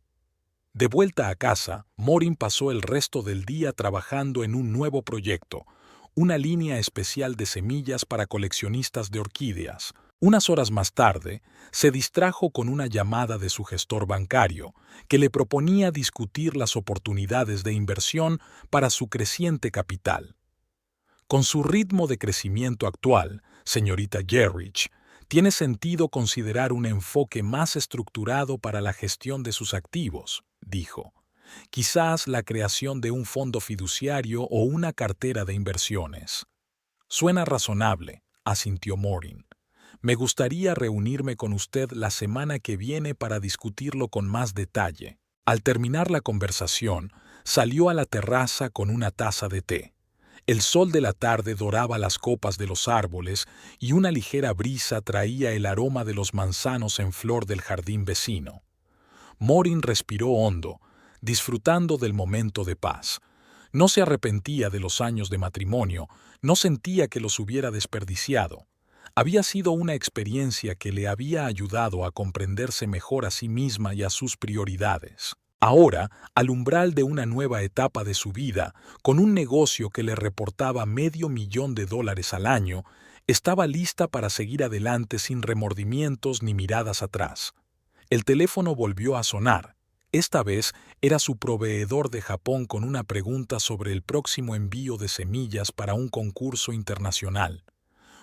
De vuelta a casa, Maureen pasó el resto del día trabajando en un nuevo proyecto, una línea especial de semillas para coleccionistas de orquídeas. Unas horas más tarde, se distrajo con una llamada de su gestor bancario, que le proponía discutir las oportunidades de inversión para su creciente capital. Con su ritmo de crecimiento actual, señorita Gerrich, tiene sentido considerar un enfoque más estructurado para la gestión de sus activos, dijo. Quizás la creación de un fondo fiduciario o una cartera de inversiones. Suena razonable, asintió Maureen. Me gustaría reunirme con usted la semana que viene para discutirlo con más detalle. Al terminar la conversación, salió a la terraza con una taza de té. El sol de la tarde doraba las copas de los árboles y una ligera brisa traía el aroma de los manzanos en flor del jardín vecino. Maureen respiró hondo, disfrutando del momento de paz. No se arrepentía de los años de matrimonio, no sentía que los hubiera desperdiciado. Había sido una experiencia que le había ayudado a comprenderse mejor a sí misma y a sus prioridades. Ahora, al umbral de una nueva etapa de su vida, con un negocio que le reportaba $500,000 al año, estaba lista para seguir adelante sin remordimientos ni miradas atrás. El teléfono volvió a sonar. Esta vez era su proveedor de Japón con una pregunta sobre el próximo envío de semillas para un concurso internacional.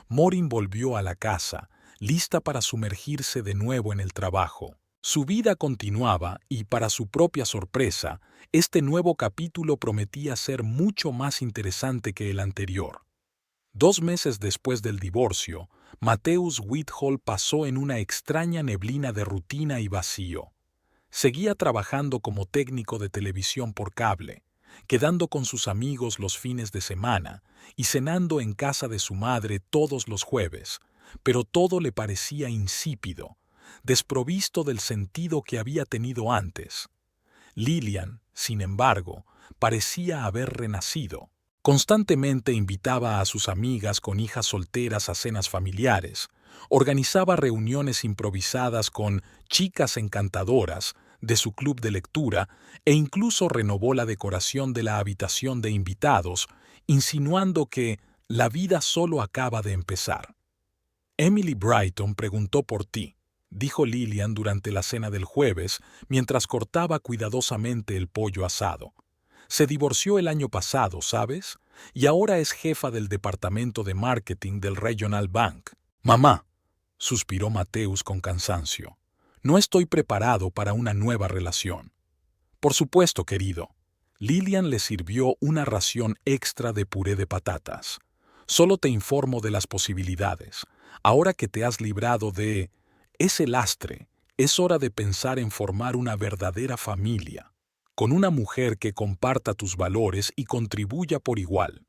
Maureen volvió a la casa, lista para sumergirse de nuevo en el trabajo. Su vida continuaba y, para su propia sorpresa, este nuevo capítulo prometía ser mucho más interesante que el anterior. 2 meses después del divorcio, Mateusz Whitehall pasó en una extraña neblina de rutina y vacío. Seguía trabajando como técnico de televisión por cable, quedando con sus amigos los fines de semana y cenando en casa de su madre todos los jueves, pero todo le parecía insípido, desprovisto del sentido que había tenido antes. Lillian, sin embargo, parecía haber renacido. Constantemente invitaba a sus amigas con hijas solteras a cenas familiares, organizaba reuniones improvisadas con chicas encantadoras de su club de lectura e incluso renovó la decoración de la habitación de invitados, insinuando que la vida solo acaba de empezar. Emily Brighton preguntó por ti, dijo Lillian durante la cena del jueves mientras cortaba cuidadosamente el pollo asado. Se divorció el año pasado, ¿sabes? Y ahora es jefa del departamento de marketing del Regional Bank. Mamá, suspiró Mateusz con cansancio. No estoy preparado para una nueva relación. Por supuesto, querido. Lillian le sirvió una ración extra de puré de patatas. Solo te informo de las posibilidades. Ahora que te has librado de ese lastre, es hora de pensar en formar una verdadera familia, con una mujer que comparta tus valores y contribuya por igual.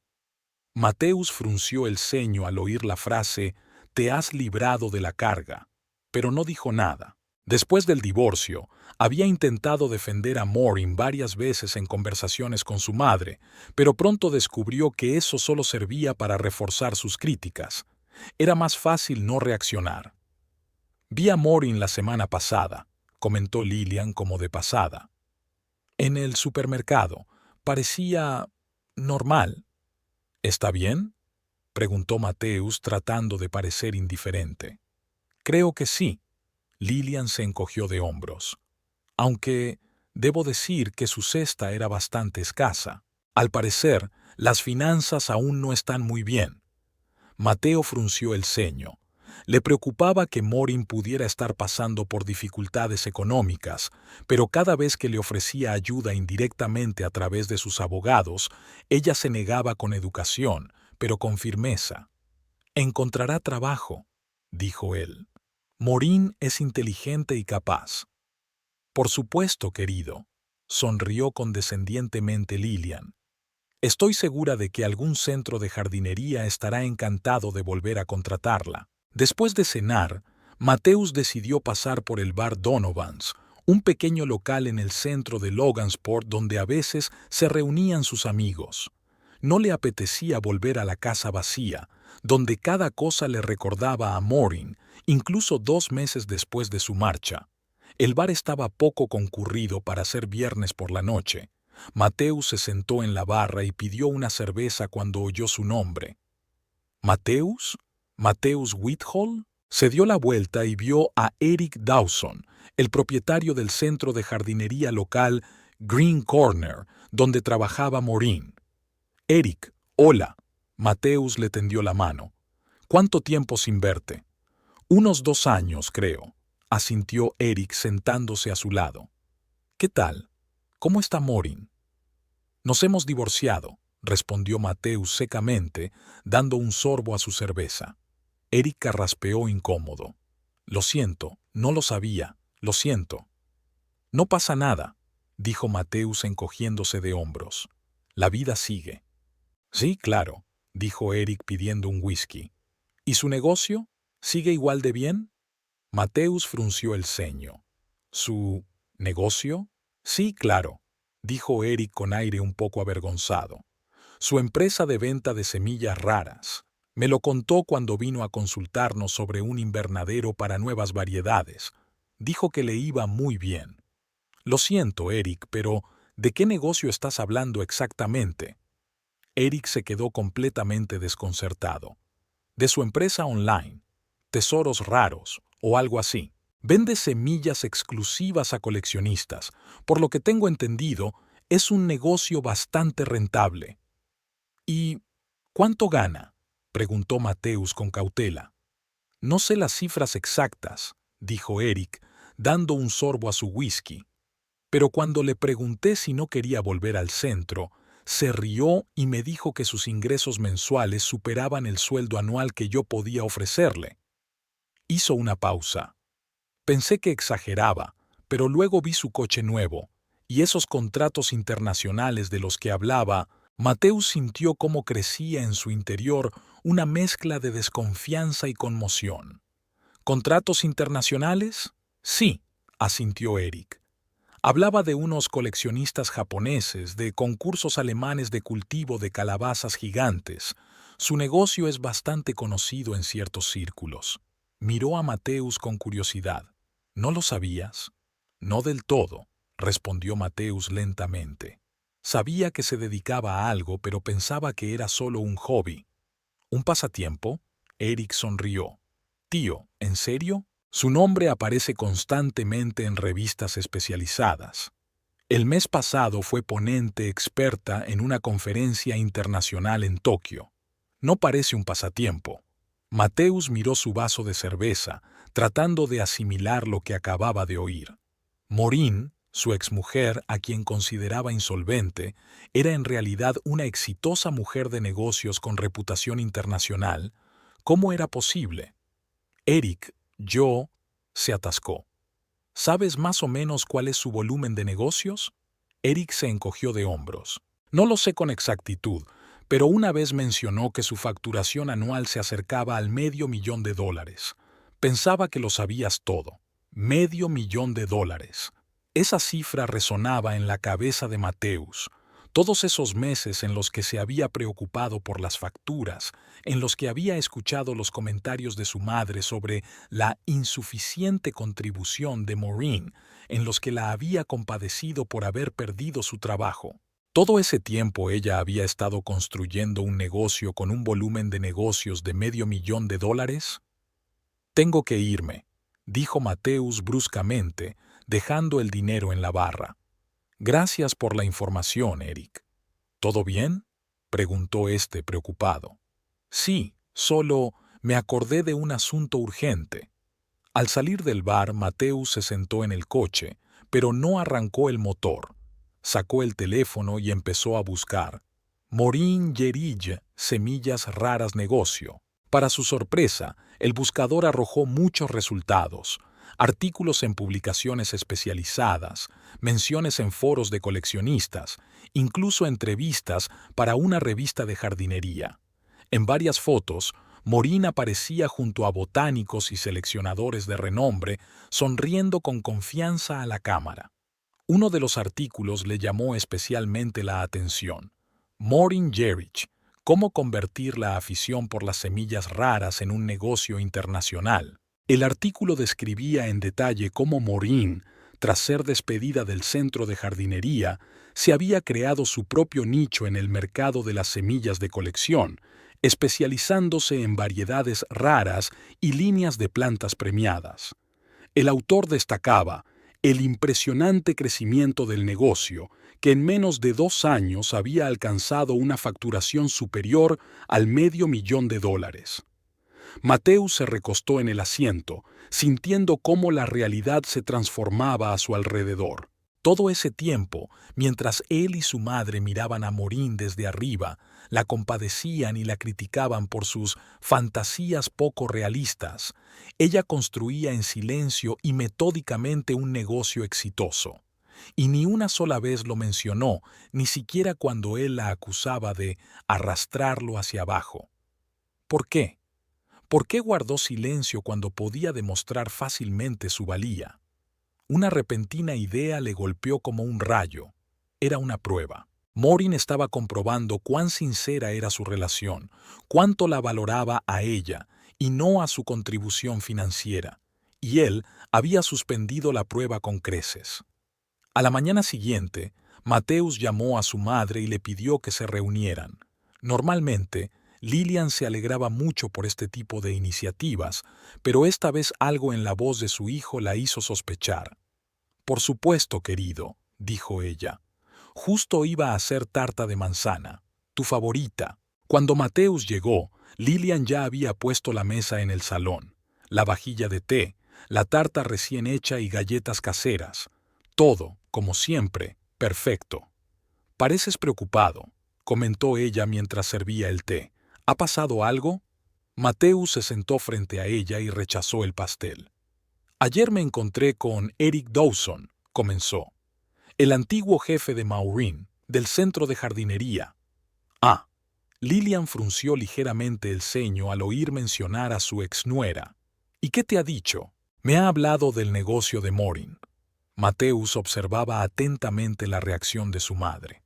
Mateusz frunció el ceño al oír la frase «te has librado de la carga», pero no dijo nada. Después del divorcio, había intentado defender a Maureen varias veces en conversaciones con su madre, pero pronto descubrió que eso solo servía para reforzar sus críticas. Era más fácil no reaccionar. «Vi a Maureen la semana pasada», comentó Lillian como de pasada. «En el supermercado. Parecía normal». «¿Está bien?», preguntó Mateusz tratando de parecer indiferente. «Creo que sí». Lillian se encogió de hombros. «Aunque debo decir que su cesta era bastante escasa. Al parecer, las finanzas aún no están muy bien». Mateo frunció el ceño. Le preocupaba que Maureen pudiera estar pasando por dificultades económicas, pero cada vez que le ofrecía ayuda indirectamente a través de sus abogados, ella se negaba con educación, pero con firmeza. «Encontrará trabajo», dijo él. «Maureen es inteligente y capaz». «Por supuesto, querido», sonrió condescendientemente Lillian. «Estoy segura de que algún centro de jardinería estará encantado de volver a contratarla». Después de cenar, Mateusz decidió pasar por el bar Donovan's, un pequeño local en el centro de Logansport donde a veces se reunían sus amigos. No le apetecía volver a la casa vacía, donde cada cosa le recordaba a Maureen, incluso 2 meses después de su marcha. El bar estaba poco concurrido para ser viernes por la noche. Mateusz se sentó en la barra y pidió una cerveza cuando oyó su nombre. «¿Mateusz? ¿Mateusz Whitehall?». Se dio la vuelta y vio a Eric Dawson, el propietario del centro de jardinería local Green Corner, donde trabajaba Maureen. «Eric, hola». Mateusz le tendió la mano. «¿Cuánto tiempo sin verte?». «Unos 2 años, creo», asintió Eric sentándose a su lado. «¿Qué tal? ¿Cómo está Maureen?». «Nos hemos divorciado», respondió Mateusz secamente, dando un sorbo a su cerveza. Eric carraspeó incómodo. «Lo siento, no lo sabía, lo siento». «No pasa nada», dijo Mateusz encogiéndose de hombros. «La vida sigue». «Sí, claro», dijo Eric pidiendo un whisky. «¿Y su negocio? ¿Sigue igual de bien?». Mateusz frunció el ceño. «¿Su negocio? Sí, claro», dijo Eric con aire un poco avergonzado. «Su empresa de venta de semillas raras. Me lo contó cuando vino a consultarnos sobre un invernadero para nuevas variedades. Dijo que le iba muy bien». «Lo siento, Eric, pero ¿de qué negocio estás hablando exactamente?». Eric se quedó completamente desconcertado. «De su empresa online, Tesoros Raros, o algo así. Vende semillas exclusivas a coleccionistas. Por lo que tengo entendido, es un negocio bastante rentable». «¿Y cuánto gana?», preguntó Mateusz con cautela. «No sé las cifras exactas», dijo Eric, dando un sorbo a su whisky. Pero cuando le pregunté si no quería volver al centro, se rió y me dijo que sus ingresos mensuales superaban el sueldo anual que yo podía ofrecerle. Hizo una pausa. Pensé que exageraba, pero luego vi su coche nuevo, y esos contratos internacionales de los que hablaba. Mateus sintió cómo crecía en su interior una mezcla de desconfianza y conmoción. ¿Contratos internacionales? Sí, asintió Eric. Hablaba de unos coleccionistas japoneses, de concursos alemanes de cultivo de calabazas gigantes. Su negocio es bastante conocido en ciertos círculos. Miró a Mateus con curiosidad. ¿No lo sabías? No del todo, respondió Mateus lentamente. Sabía que se dedicaba a algo, pero pensaba que era solo un hobby. ¿Un pasatiempo? Eric sonrió. Tío, ¿en serio? Su nombre aparece constantemente en revistas especializadas. El mes pasado fue ponente experta en una conferencia internacional en Tokio. No parece un pasatiempo. Mateus miró su vaso de cerveza, tratando de asimilar lo que acababa de oír. Maureen, su exmujer, a quien consideraba insolvente, era en realidad una exitosa mujer de negocios con reputación internacional. ¿Cómo era posible? Eric, se atascó. ¿Sabes más o menos cuál es su volumen de negocios? Eric se encogió de hombros. No lo sé con exactitud, pero una vez mencionó que su facturación anual se acercaba al $500,000. Pensaba que lo sabías todo. $500,000. Esa cifra resonaba en la cabeza de Mateus. Todos esos meses en los que se había preocupado por las facturas, en los que había escuchado los comentarios de su madre sobre la insuficiente contribución de Maureen, en los que la había compadecido por haber perdido su trabajo. Todo ese tiempo ella había estado construyendo un negocio con un volumen de negocios de $500,000. Tengo que irme, dijo Mateus bruscamente, dejando el dinero en la barra. Gracias por la información, Eric. ¿Todo bien? Preguntó este preocupado. Sí, solo me acordé de un asunto urgente. Al salir del bar, Mateus se sentó en el coche, pero no arrancó el motor. Sacó el teléfono y empezó a buscar. Maureen Gerige, semillas raras negocio. Para su sorpresa, el buscador arrojó muchos resultados. Artículos en publicaciones especializadas, menciones en foros de coleccionistas, incluso entrevistas para una revista de jardinería. En varias fotos, Maureen aparecía junto a botánicos y seleccionadores de renombre, sonriendo con confianza a la cámara. Uno de los artículos le llamó especialmente la atención. Maureen Gerige, cómo convertir la afición por las semillas raras en un negocio internacional. El artículo describía en detalle cómo Maureen, tras ser despedida del centro de jardinería, se había creado su propio nicho en el mercado de las semillas de colección, especializándose en variedades raras y líneas de plantas premiadas. El autor destacaba el impresionante crecimiento del negocio, que en menos de 2 años había alcanzado una facturación superior al $500,000. Mateus se recostó en el asiento, sintiendo cómo la realidad se transformaba a su alrededor. Todo ese tiempo, mientras él y su madre miraban a Maureen desde arriba, la compadecían y la criticaban por sus fantasías poco realistas, ella construía en silencio y metódicamente un negocio exitoso. Y ni una sola vez lo mencionó, ni siquiera cuando él la acusaba de arrastrarlo hacia abajo. ¿Por qué? ¿Por qué guardó silencio cuando podía demostrar fácilmente su valía? Una repentina idea le golpeó como un rayo. Era una prueba. Maureen estaba comprobando cuán sincera era su relación, cuánto la valoraba a ella y no a su contribución financiera, y él había suspendido la prueba con creces. A la mañana siguiente, Mateus llamó a su madre y le pidió que se reunieran. Normalmente, Lillian se alegraba mucho por este tipo de iniciativas, pero esta vez algo en la voz de su hijo la hizo sospechar. «Por supuesto, querido», dijo ella. «Justo iba a hacer tarta de manzana, tu favorita». Cuando Mateus llegó, Lillian ya había puesto la mesa en el salón, la vajilla de té, la tarta recién hecha y galletas caseras. Todo, como siempre, perfecto. Pareces preocupado, comentó ella mientras servía el té. ¿Ha pasado algo? Mateus se sentó frente a ella y rechazó el pastel. Ayer me encontré con Eric Dawson, comenzó. El antiguo jefe de Maureen, del centro de jardinería. Ah. Lillian frunció ligeramente el ceño al oír mencionar a su exnuera. ¿Y qué te ha dicho? Me ha hablado del negocio de Maureen. Mateus observaba atentamente la reacción de su madre.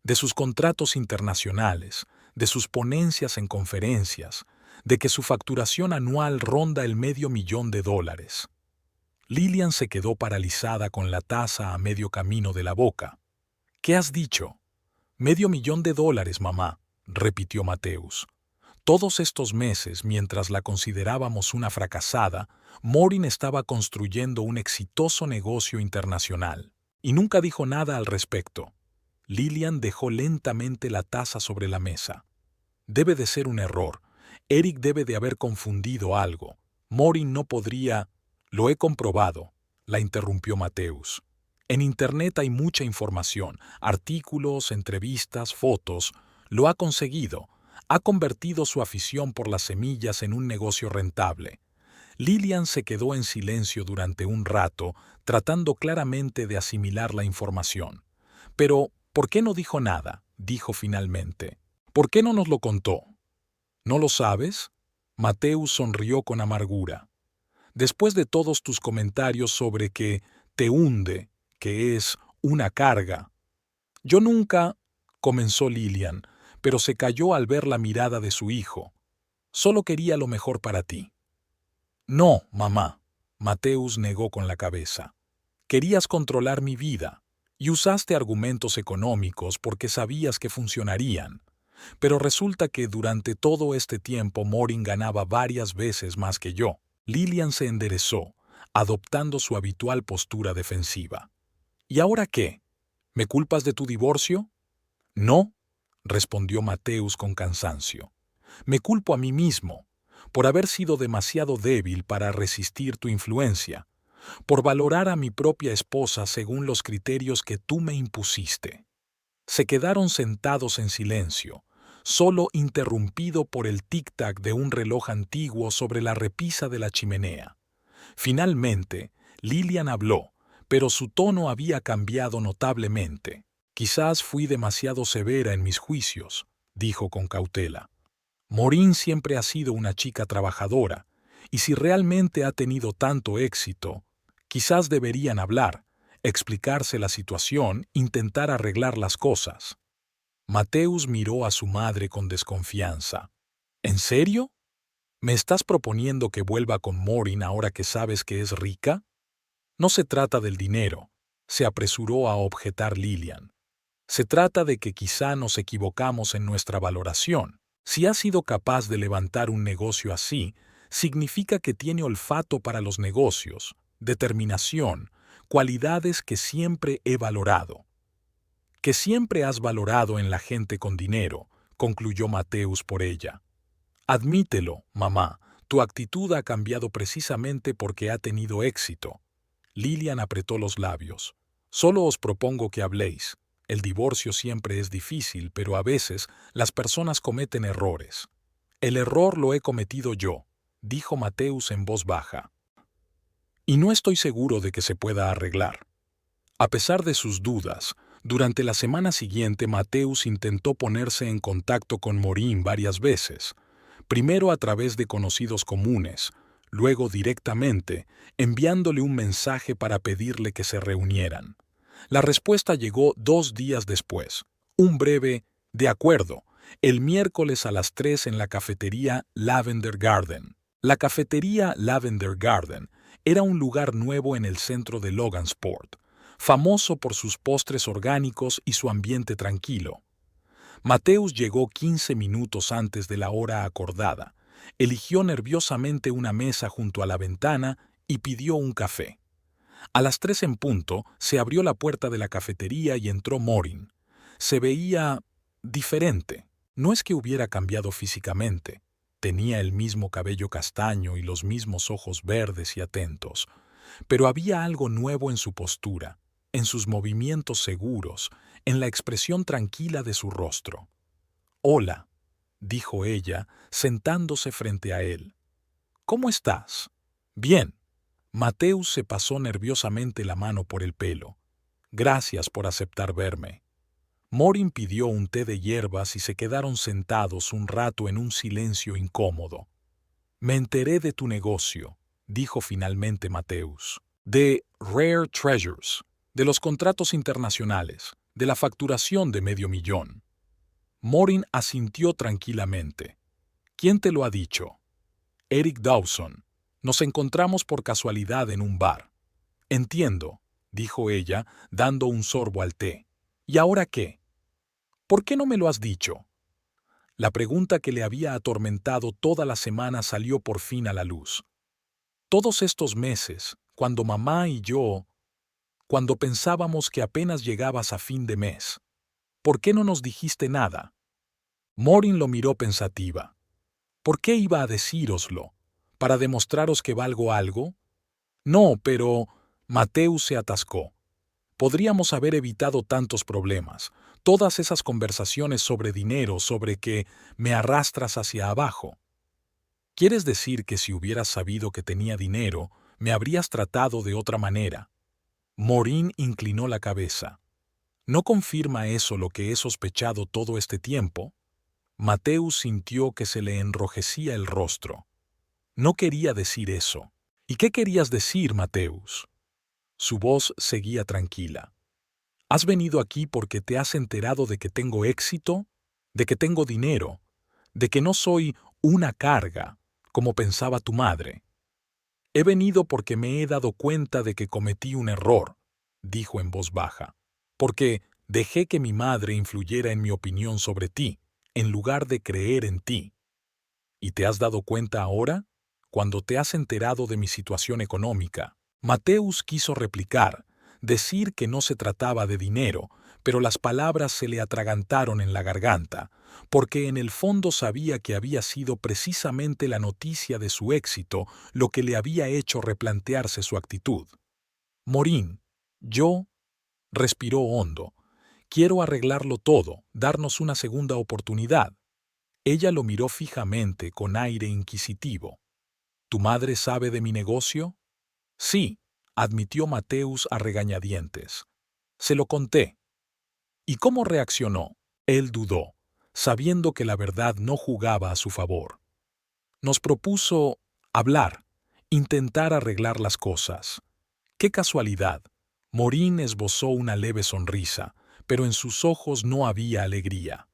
De sus contratos internacionales, de sus ponencias en conferencias, de que su facturación anual ronda el $500,000. Lillian se quedó paralizada con la taza a medio camino de la boca. ¿Qué has dicho? $500,000, mamá, repitió Mateus. Todos estos meses, mientras la considerábamos una fracasada, Maureen estaba construyendo un exitoso negocio internacional. Y nunca dijo nada al respecto. Lillian dejó lentamente la taza sobre la mesa. Debe de ser un error. Eric debe de haber confundido algo. Maureen no podría... Lo he comprobado, la interrumpió Mateus. En Internet hay mucha información, artículos, entrevistas, fotos. Lo ha conseguido. Ha convertido su afición por las semillas en un negocio rentable. Lillian se quedó en silencio durante un rato, tratando claramente de asimilar la información. Pero, ¿por qué no dijo nada? Dijo finalmente. ¿Por qué no nos lo contó? ¿No lo sabes? Mateus sonrió con amargura. Después de todos tus comentarios sobre que te hunde, que es una carga. Yo nunca, comenzó Lillian, pero se calló al ver la mirada de su hijo. Solo quería lo mejor para ti. No, mamá, Mateus negó con la cabeza. Querías controlar mi vida, y usaste argumentos económicos porque sabías que funcionarían. Pero resulta que durante todo este tiempo Maureen ganaba varias veces más que yo. Lillian se enderezó, adoptando su habitual postura defensiva. ¿Y ahora qué? ¿Me culpas de tu divorcio? No, respondió Mateus con cansancio. Me culpo a mí mismo, por haber sido demasiado débil para resistir tu influencia, por valorar a mi propia esposa según los criterios que tú me impusiste. Se quedaron sentados en silencio, solo interrumpido por el tic-tac de un reloj antiguo sobre la repisa de la chimenea. Finalmente, Lillian habló, pero su tono había cambiado notablemente. Quizás fui demasiado severa en mis juicios, dijo con cautela. Maureen siempre ha sido una chica trabajadora, y si realmente ha tenido tanto éxito, quizás deberían hablar, explicarse la situación, intentar arreglar las cosas. Mateus miró a su madre con desconfianza. ¿En serio? ¿Me estás proponiendo que vuelva con Maureen ahora que sabes que es rica? No se trata del dinero, se apresuró a objetar Lillian. Se trata de que quizá nos equivocamos en nuestra valoración. Si ha sido capaz de levantar un negocio así, significa que tiene olfato para los negocios, determinación, cualidades que siempre he valorado. Que siempre has valorado en la gente con dinero, concluyó Mateus por ella. Admítelo, mamá, tu actitud ha cambiado precisamente porque ha tenido éxito. Lillian apretó los labios. Solo os propongo que habléis. El divorcio siempre es difícil, pero a veces las personas cometen errores. El error lo he cometido yo, dijo Mateus en voz baja. Y no estoy seguro de que se pueda arreglar. A pesar de sus dudas, durante la semana siguiente Mateus intentó ponerse en contacto con Maureen varias veces, primero a través de conocidos comunes, luego directamente, enviándole un mensaje para pedirle que se reunieran. La respuesta llegó 2 días después, un breve «de acuerdo», el miércoles a las 3 en la cafetería Lavender Garden. La cafetería Lavender Garden era un lugar nuevo en el centro de Logansport, famoso por sus postres orgánicos y su ambiente tranquilo. Mateus llegó 15 minutos antes de la hora acordada, eligió nerviosamente una mesa junto a la ventana y pidió un café. A las 3 en punto se abrió la puerta de la cafetería y entró Maureen. Se veía diferente. No es que hubiera cambiado físicamente, Tenía el mismo cabello castaño y los mismos ojos verdes y atentos, pero había algo nuevo en su postura, en sus movimientos seguros, en la expresión tranquila de su rostro. «Hola», dijo ella, sentándose frente a él. «¿Cómo estás?» «Bien». Mateus se pasó nerviosamente la mano por el pelo. «Gracias por aceptar verme». Morin pidió un té de hierbas y se quedaron sentados un rato en un silencio incómodo. «Me enteré de tu negocio», dijo finalmente Mateus. «De Rare Treasures, de los contratos internacionales, de la facturación de $500,000». Morin asintió tranquilamente. «¿Quién te lo ha dicho?» «Eric Dawson. Nos encontramos por casualidad en un bar». «Entiendo», dijo ella, dando un sorbo al té. «¿Y ahora qué? ¿Por qué no me lo has dicho?» La pregunta que le había atormentado toda la semana salió por fin a la luz. Todos estos meses, cuando mamá y yo, cuando pensábamos que apenas llegabas a fin de mes, ¿por qué no nos dijiste nada? Morin lo miró pensativa. ¿Por qué iba a decíroslo? ¿Para demostraros que valgo algo? No, pero Mateus se atascó. Podríamos haber evitado tantos problemas, todas esas conversaciones sobre dinero, sobre que me arrastras hacia abajo. ¿Quieres decir que si hubieras sabido que tenía dinero, me habrías tratado de otra manera? Morin inclinó la cabeza. ¿No confirma eso lo que he sospechado todo este tiempo? Mateus sintió que se le enrojecía el rostro. No quería decir eso. ¿Y qué querías decir, Mateus? Su voz seguía tranquila. ¿Has venido aquí porque te has enterado de que tengo éxito, de que tengo dinero, de que no soy una carga, como pensaba tu madre? He venido porque me he dado cuenta de que cometí un error, dijo en voz baja, porque dejé que mi madre influyera en mi opinión sobre ti, en lugar de creer en ti. ¿Y te has dado cuenta ahora? Cuando te has enterado de mi situación económica. Mateus quiso replicar, decir que no se trataba de dinero, pero las palabras se le atragantaron en la garganta, porque en el fondo sabía que había sido precisamente la noticia de su éxito lo que le había hecho replantearse su actitud. Morin, yo, respiró hondo, quiero arreglarlo todo, darnos una segunda oportunidad. Ella lo miró fijamente con aire inquisitivo. ¿Tu madre sabe de mi negocio? Sí, admitió Mateus a regañadientes. Se lo conté. ¿Y cómo reaccionó? Él dudó, sabiendo que la verdad no jugaba a su favor. Nos propuso hablar, intentar arreglar las cosas. ¡Qué casualidad! Morin esbozó una leve sonrisa, pero en sus ojos no había alegría.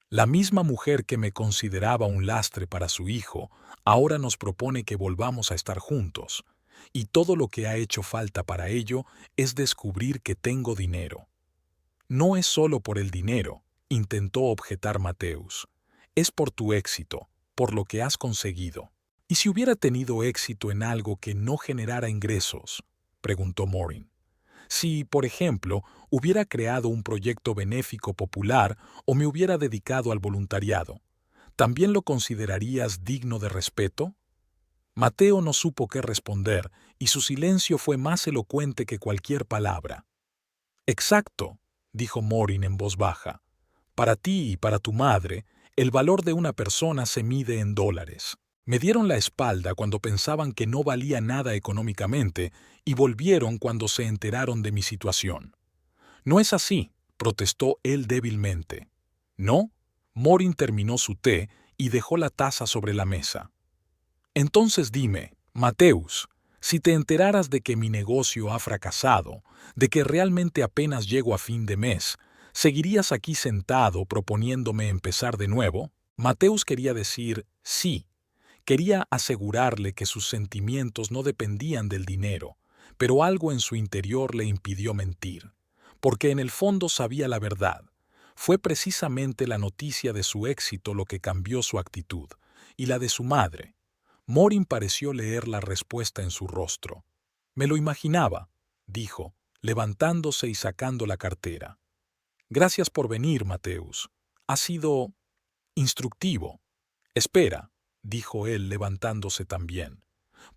La misma mujer que me consideraba un lastre para su hijo, ahora nos propone que volvamos a estar juntos, y todo lo que ha hecho falta para ello es descubrir que tengo dinero. No es solo por el dinero, intentó objetar Mateus. Es por tu éxito, por lo que has conseguido. ¿Y si hubiera tenido éxito en algo que no generara ingresos? Preguntó Morin. Si, por ejemplo, hubiera creado un proyecto benéfico popular o me hubiera dedicado al voluntariado, ¿también lo considerarías digno de respeto? Mateo no supo qué responder y su silencio fue más elocuente que cualquier palabra. Exacto, dijo Morin en voz baja. Para ti y para tu madre, el valor de una persona se mide en dólares. Me dieron la espalda cuando pensaban que no valía nada económicamente y volvieron cuando se enteraron de mi situación. No es así, protestó él débilmente. ¿No? Morin terminó su té y dejó la taza sobre la mesa. Entonces dime, Mateus, si te enteraras de que mi negocio ha fracasado, de que realmente apenas llego a fin de mes, ¿seguirías aquí sentado proponiéndome empezar de nuevo? Mateus quería decir sí. Quería asegurarle que sus sentimientos no dependían del dinero, pero algo en su interior le impidió mentir, porque en el fondo sabía la verdad. Fue precisamente la noticia de su éxito lo que cambió su actitud, y la de su madre. Morin pareció leer la respuesta en su rostro. Me lo imaginaba, dijo, levantándose y sacando la cartera. Gracias por venir, Mateus. Ha sido instructivo. Espera. dijo él levantándose también.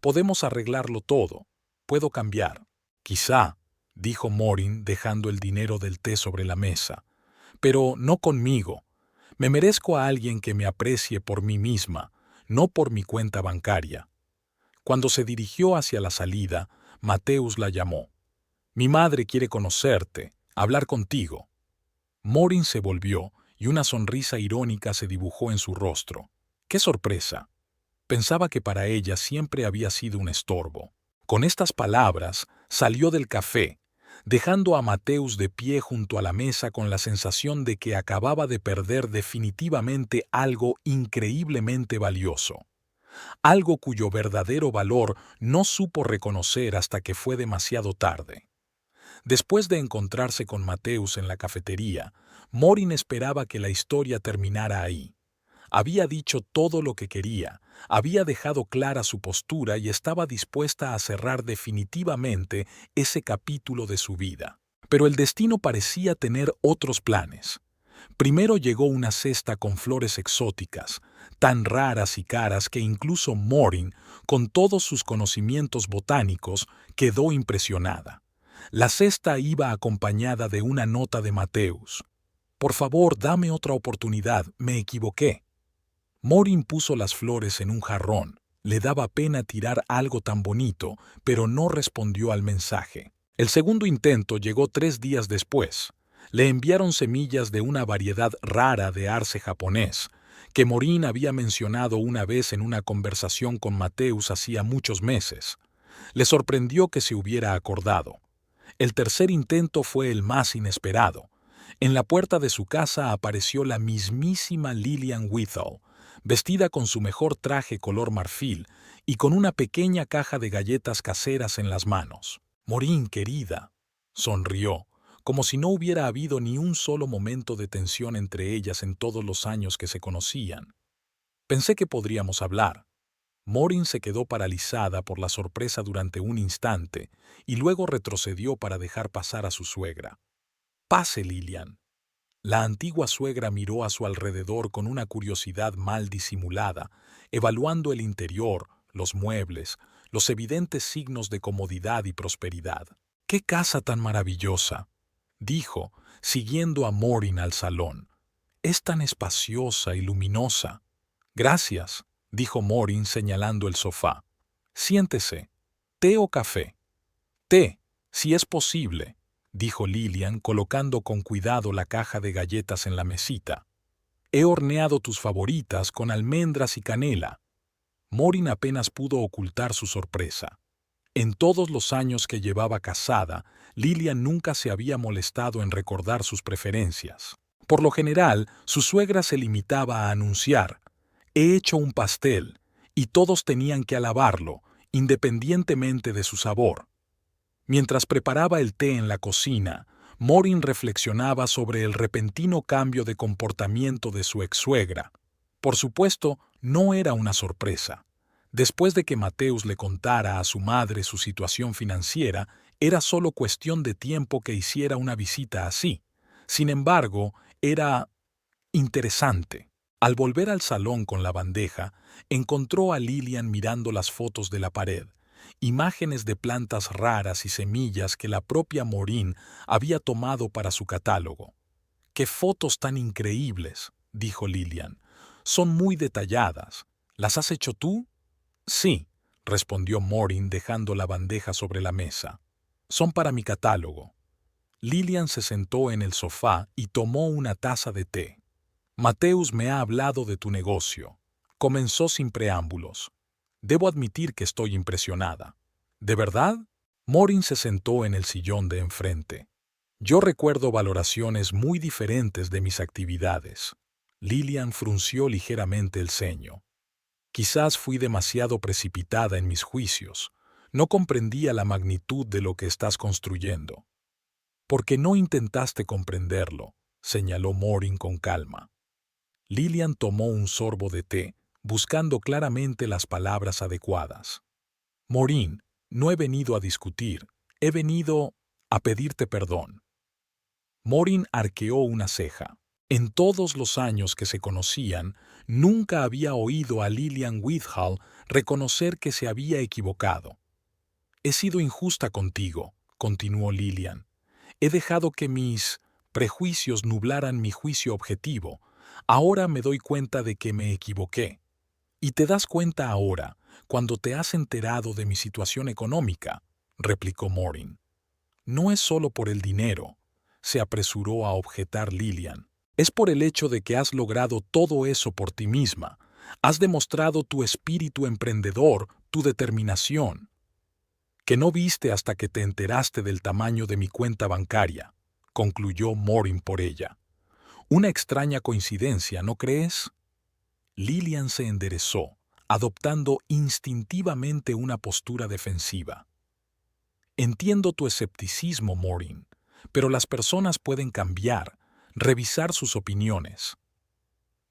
Podemos arreglarlo todo. Puedo cambiar. Quizá, dijo Morin dejando el dinero del té sobre la mesa. Pero no conmigo. Me merezco a alguien que me aprecie por mí misma, no por mi cuenta bancaria. Cuando se dirigió hacia la salida, Mateus la llamó. Mi madre quiere conocerte, hablar contigo. Morin se volvió y una sonrisa irónica se dibujó en su rostro. ¡Qué sorpresa! Pensaba que para ella siempre había sido un estorbo. Con estas palabras, salió del café, dejando a Mateus de pie junto a la mesa con la sensación de que acababa de perder definitivamente algo increíblemente valioso. Algo cuyo verdadero valor no supo reconocer hasta que fue demasiado tarde. Después de encontrarse con Mateus en la cafetería, Morin esperaba que la historia terminara ahí. Había dicho todo lo que quería, había dejado clara su postura y estaba dispuesta a cerrar definitivamente ese capítulo de su vida. Pero el destino parecía tener otros planes. Primero llegó una cesta con flores exóticas, tan raras y caras que incluso Morin, con todos sus conocimientos botánicos, quedó impresionada. La cesta iba acompañada de una nota de Mateus. Por favor, dame otra oportunidad, me equivoqué. Morin puso las flores en un jarrón. Le daba pena tirar algo tan bonito, pero no respondió al mensaje. El segundo intento llegó 3 días después. Le enviaron semillas de una variedad rara de arce japonés, que Morin había mencionado una vez en una conversación con Mateus hacía muchos meses. Le sorprendió que se hubiera acordado. El tercer intento fue el más inesperado. En la puerta de su casa apareció la mismísima Lillian Whittle, vestida con su mejor traje color marfil y con una pequeña caja de galletas caseras en las manos. Morin, querida, sonrió, como si no hubiera habido ni un solo momento de tensión entre ellas en todos los años que se conocían. Pensé que podríamos hablar. Morin se quedó paralizada por la sorpresa durante un instante y luego retrocedió para dejar pasar a su suegra. Pase, Lillian. La antigua suegra miró a su alrededor con una curiosidad mal disimulada, evaluando el interior, los muebles, los evidentes signos de comodidad y prosperidad. ¡Qué casa tan maravillosa!, dijo, siguiendo a Morin al salón. Es tan espaciosa y luminosa. Gracias, dijo Morin señalando el sofá. Siéntese. ¿Té o café? Té, si es posible, dijo Lillian colocando con cuidado la caja de galletas en la mesita. He horneado tus favoritas con almendras y canela. Morin apenas pudo ocultar su sorpresa. En todos los años que llevaba casada, Lillian nunca se había molestado en recordar sus preferencias. Por lo general, su suegra se limitaba a anunciar: «He hecho un pastel», y todos tenían que alabarlo, independientemente de su sabor. Mientras preparaba el té en la cocina, Morin reflexionaba sobre el repentino cambio de comportamiento de su ex-suegra. Por supuesto, no era una sorpresa. Después de que Mateus le contara a su madre su situación financiera, era solo cuestión de tiempo que hiciera una visita así. Sin embargo, era interesante. Al volver al salón con la bandeja, encontró a Lillian mirando las fotos de la pared, imágenes de plantas raras y semillas que la propia Morin había tomado para su catálogo. «¡Qué fotos tan increíbles!», dijo Lillian. «Son muy detalladas. ¿Las has hecho tú?» «Sí», respondió Morin dejando la bandeja sobre la mesa. «Son para mi catálogo». Lillian se sentó en el sofá y tomó una taza de té. «Mateus me ha hablado de tu negocio», comenzó sin preámbulos. «Debo admitir que estoy impresionada». «¿De verdad?». Morin se sentó en el sillón de enfrente. «Yo recuerdo valoraciones muy diferentes de mis actividades». Lillian frunció ligeramente el ceño. «Quizás fui demasiado precipitada en mis juicios. No comprendía la magnitud de lo que estás construyendo». «Porque no intentaste comprenderlo», señaló Morin con calma. Lillian tomó un sorbo de té, buscando claramente las palabras adecuadas. «Morin, no he venido a discutir, he venido a pedirte perdón». Morin arqueó una ceja. En todos los años que se conocían, nunca había oído a Lillian Whitehall reconocer que se había equivocado. «He sido injusta contigo», continuó Lillian. «He dejado que mis prejuicios nublaran mi juicio objetivo. Ahora me doy cuenta de que me equivoqué. Y te das cuenta ahora, cuando te has enterado de mi situación económica», replicó Maureen. «No es solo por el dinero», se apresuró a objetar Lillian. «Es por el hecho de que has logrado todo eso por ti misma. Has demostrado tu espíritu emprendedor, tu determinación, que no viste hasta que te enteraste del tamaño de mi cuenta bancaria», concluyó Maureen por ella. «Una extraña coincidencia, ¿no crees?». Lillian se enderezó, adoptando instintivamente una postura defensiva. «Entiendo tu escepticismo, Maureen, pero las personas pueden cambiar, revisar sus opiniones».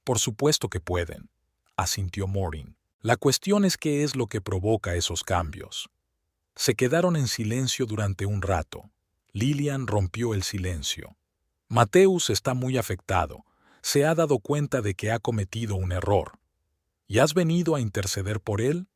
«Por supuesto que pueden», asintió Maureen. «La cuestión es qué es lo que provoca esos cambios». Se quedaron en silencio durante un rato. Lillian rompió el silencio. «Mateus está muy afectado. Se ha dado cuenta de que ha cometido un error. ¿Y has venido a interceder por él?».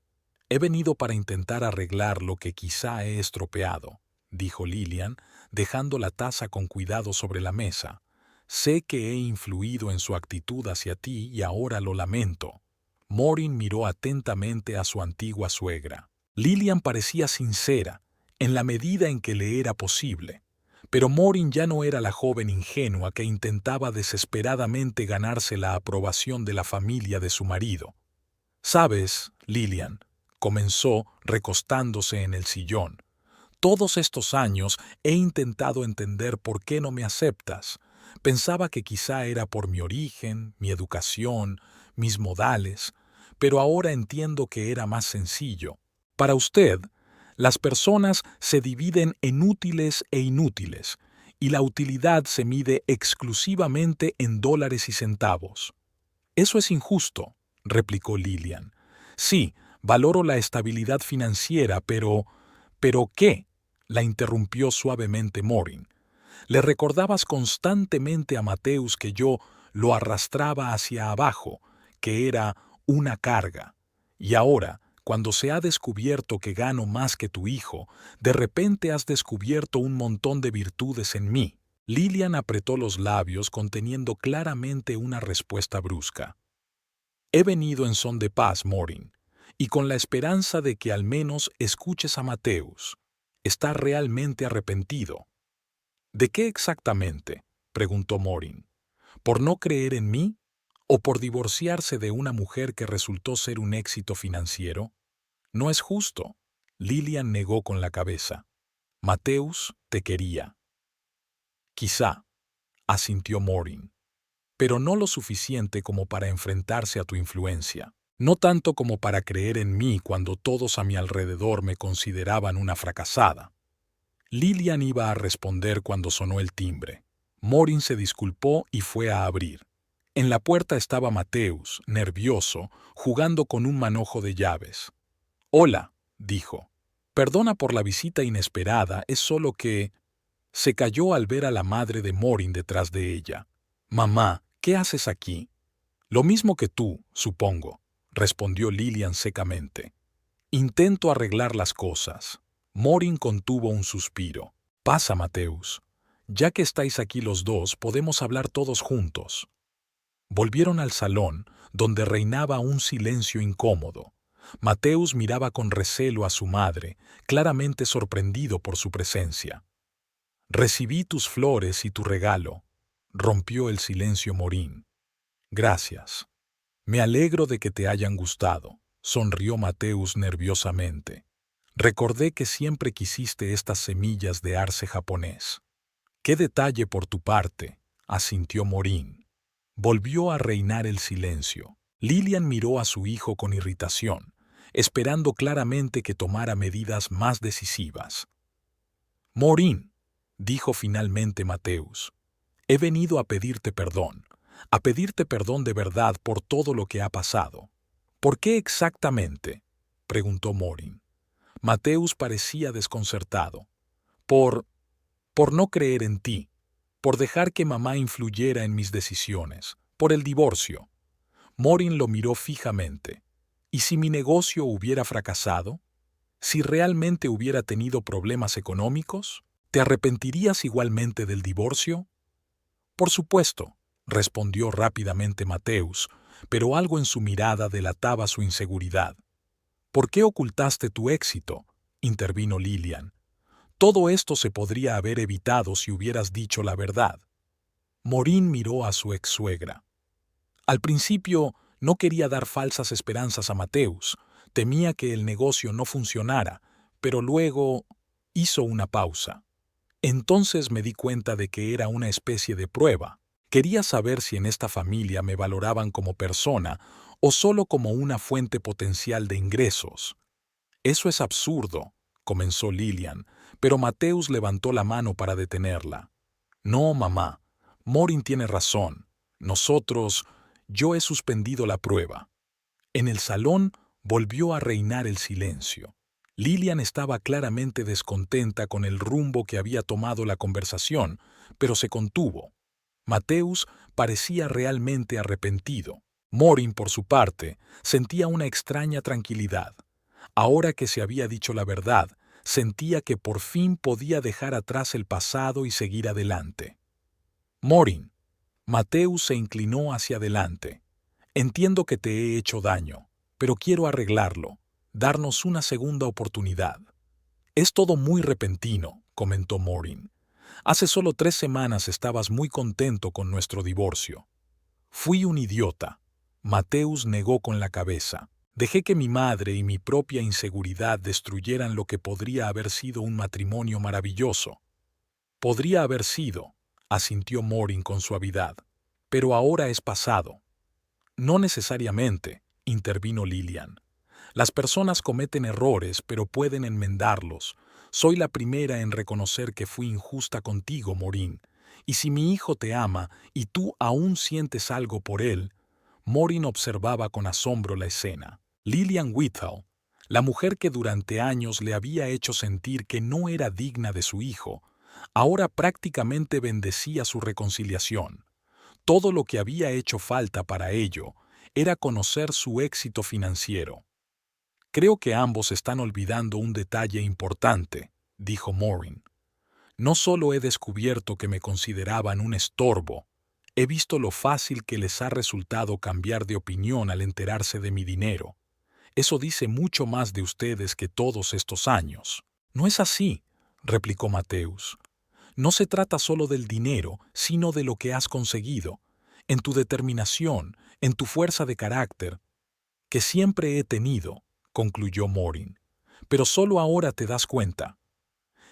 «He venido para intentar arreglar lo que quizá he estropeado», dijo Lillian, dejando la taza con cuidado sobre la mesa. «Sé que he influido en su actitud hacia ti y ahora lo lamento». Maureen miró atentamente a su antigua suegra. Lillian parecía sincera, en la medida en que le era posible, pero Maureen ya no era la joven ingenua que intentaba desesperadamente ganarse la aprobación de la familia de su marido. «Sabes, Lillian», comenzó recostándose en el sillón, «todos estos años he intentado entender por qué no me aceptas. Pensaba que quizá era por mi origen, mi educación, mis modales, pero ahora entiendo que era más sencillo. Para usted, las personas se dividen en útiles e inútiles, y la utilidad se mide exclusivamente en dólares y centavos». «Eso es injusto», replicó Lillian. «Sí, valoro la estabilidad financiera, pero... ¿Pero qué?», la interrumpió suavemente Maureen. «Le recordabas constantemente a Mateus que yo lo arrastraba hacia abajo, que era una carga. Y ahora, cuando se ha descubierto que gano más que tu hijo, de repente has descubierto un montón de virtudes en mí». Lillian apretó los labios conteniendo claramente una respuesta brusca. «He venido en son de paz, Maureen, y con la esperanza de que al menos escuches a Mateus. ¿Está realmente arrepentido?». «¿De qué exactamente?», preguntó Maureen. «¿Por no creer en mí? ¿O por divorciarse de una mujer que resultó ser un éxito financiero?». «No es justo». Lillian negó con la cabeza. «Mateus te quería». «Quizá», asintió Maureen, «pero no lo suficiente como para enfrentarse a tu influencia. No tanto como para creer en mí cuando todos a mi alrededor me consideraban una fracasada». Lillian iba a responder cuando sonó el timbre. Maureen se disculpó y fue a abrir. En la puerta estaba Mateus, nervioso, jugando con un manojo de llaves. «Hola», dijo. «Perdona por la visita inesperada, es solo que...». Se calló al ver a la madre de Maureen detrás de ella. «Mamá, ¿qué haces aquí?». «Lo mismo que tú, supongo», respondió Lillian secamente. «Intento arreglar las cosas». Maureen contuvo un suspiro. «Pasa, Mateus. Ya que estáis aquí los dos, podemos hablar todos juntos». Volvieron al salón, donde reinaba un silencio incómodo. Mateus miraba con recelo a su madre, claramente sorprendido por su presencia. «Recibí tus flores y tu regalo», rompió el silencio Maureen. «Gracias. Me alegro de que te hayan gustado», sonrió Mateus nerviosamente. «Recordé que siempre quisiste estas semillas de arce japonés». «Qué detalle por tu parte», asintió Maureen. Volvió a reinar el silencio. Lillian miró a su hijo con irritación, esperando claramente que tomara medidas más decisivas. «Maureen», dijo finalmente Mateus, «he venido a pedirte perdón de verdad por todo lo que ha pasado». «¿Por qué exactamente?», preguntó Maureen. Mateus parecía desconcertado. Por no creer en ti», por dejar que mamá influyera en mis decisiones, por el divorcio. Maureen lo miró fijamente. ¿Y si mi negocio hubiera fracasado? ¿Si realmente hubiera tenido problemas económicos? ¿Te arrepentirías igualmente del divorcio? Por supuesto, respondió rápidamente Mateus, pero algo en su mirada delataba su inseguridad. ¿Por qué ocultaste tu éxito?, intervino Lillian. Todo esto se podría haber evitado si hubieras dicho la verdad. Maureen miró a su ex-suegra. Al principio no quería dar falsas esperanzas a Mateus, temía que el negocio no funcionara, pero luego hizo una pausa. Entonces me di cuenta de que era una especie de prueba. Quería saber si en esta familia me valoraban como persona o solo como una fuente potencial de ingresos. Eso es absurdo, comenzó Lillian, pero Mateus levantó la mano para detenerla. No, mamá, Maureen tiene razón. Yo he suspendido la prueba. En el salón volvió a reinar el silencio. Lillian estaba claramente descontenta con el rumbo que había tomado la conversación, pero se contuvo. Mateus parecía realmente arrepentido. Maureen, por su parte, sentía una extraña tranquilidad. Ahora que se había dicho la verdad, sentía que por fin podía dejar atrás el pasado y seguir adelante. Maureen, Mateus se inclinó hacia adelante. Entiendo que te he hecho daño, pero quiero arreglarlo, darnos una segunda oportunidad. Es todo muy repentino, comentó Maureen. Hace solo 3 semanas estabas muy contento con nuestro divorcio. Fui un idiota. Mateus negó con la cabeza. Dejé que mi madre y mi propia inseguridad destruyeran lo que podría haber sido un matrimonio maravilloso. Podría haber sido, asintió Maureen con suavidad, pero ahora es pasado. No necesariamente, intervino Lillian. Las personas cometen errores, pero pueden enmendarlos. Soy la primera en reconocer que fui injusta contigo, Maureen. Y si mi hijo te ama y tú aún sientes algo por él... Maureen observaba con asombro la escena. Lillian Whittle, la mujer que durante años le había hecho sentir que no era digna de su hijo, ahora prácticamente bendecía su reconciliación. Todo lo que había hecho falta para ello era conocer su éxito financiero. Creo que ambos están olvidando un detalle importante, dijo Maureen. No solo he descubierto que me consideraban un estorbo, he visto lo fácil que les ha resultado cambiar de opinión al enterarse de mi dinero. Eso dice mucho más de ustedes que todos estos años. No es así, replicó Mateus. No se trata solo del dinero, sino de lo que has conseguido, en tu determinación, en tu fuerza de carácter, que siempre he tenido, concluyó Maureen. Pero solo ahora te das cuenta.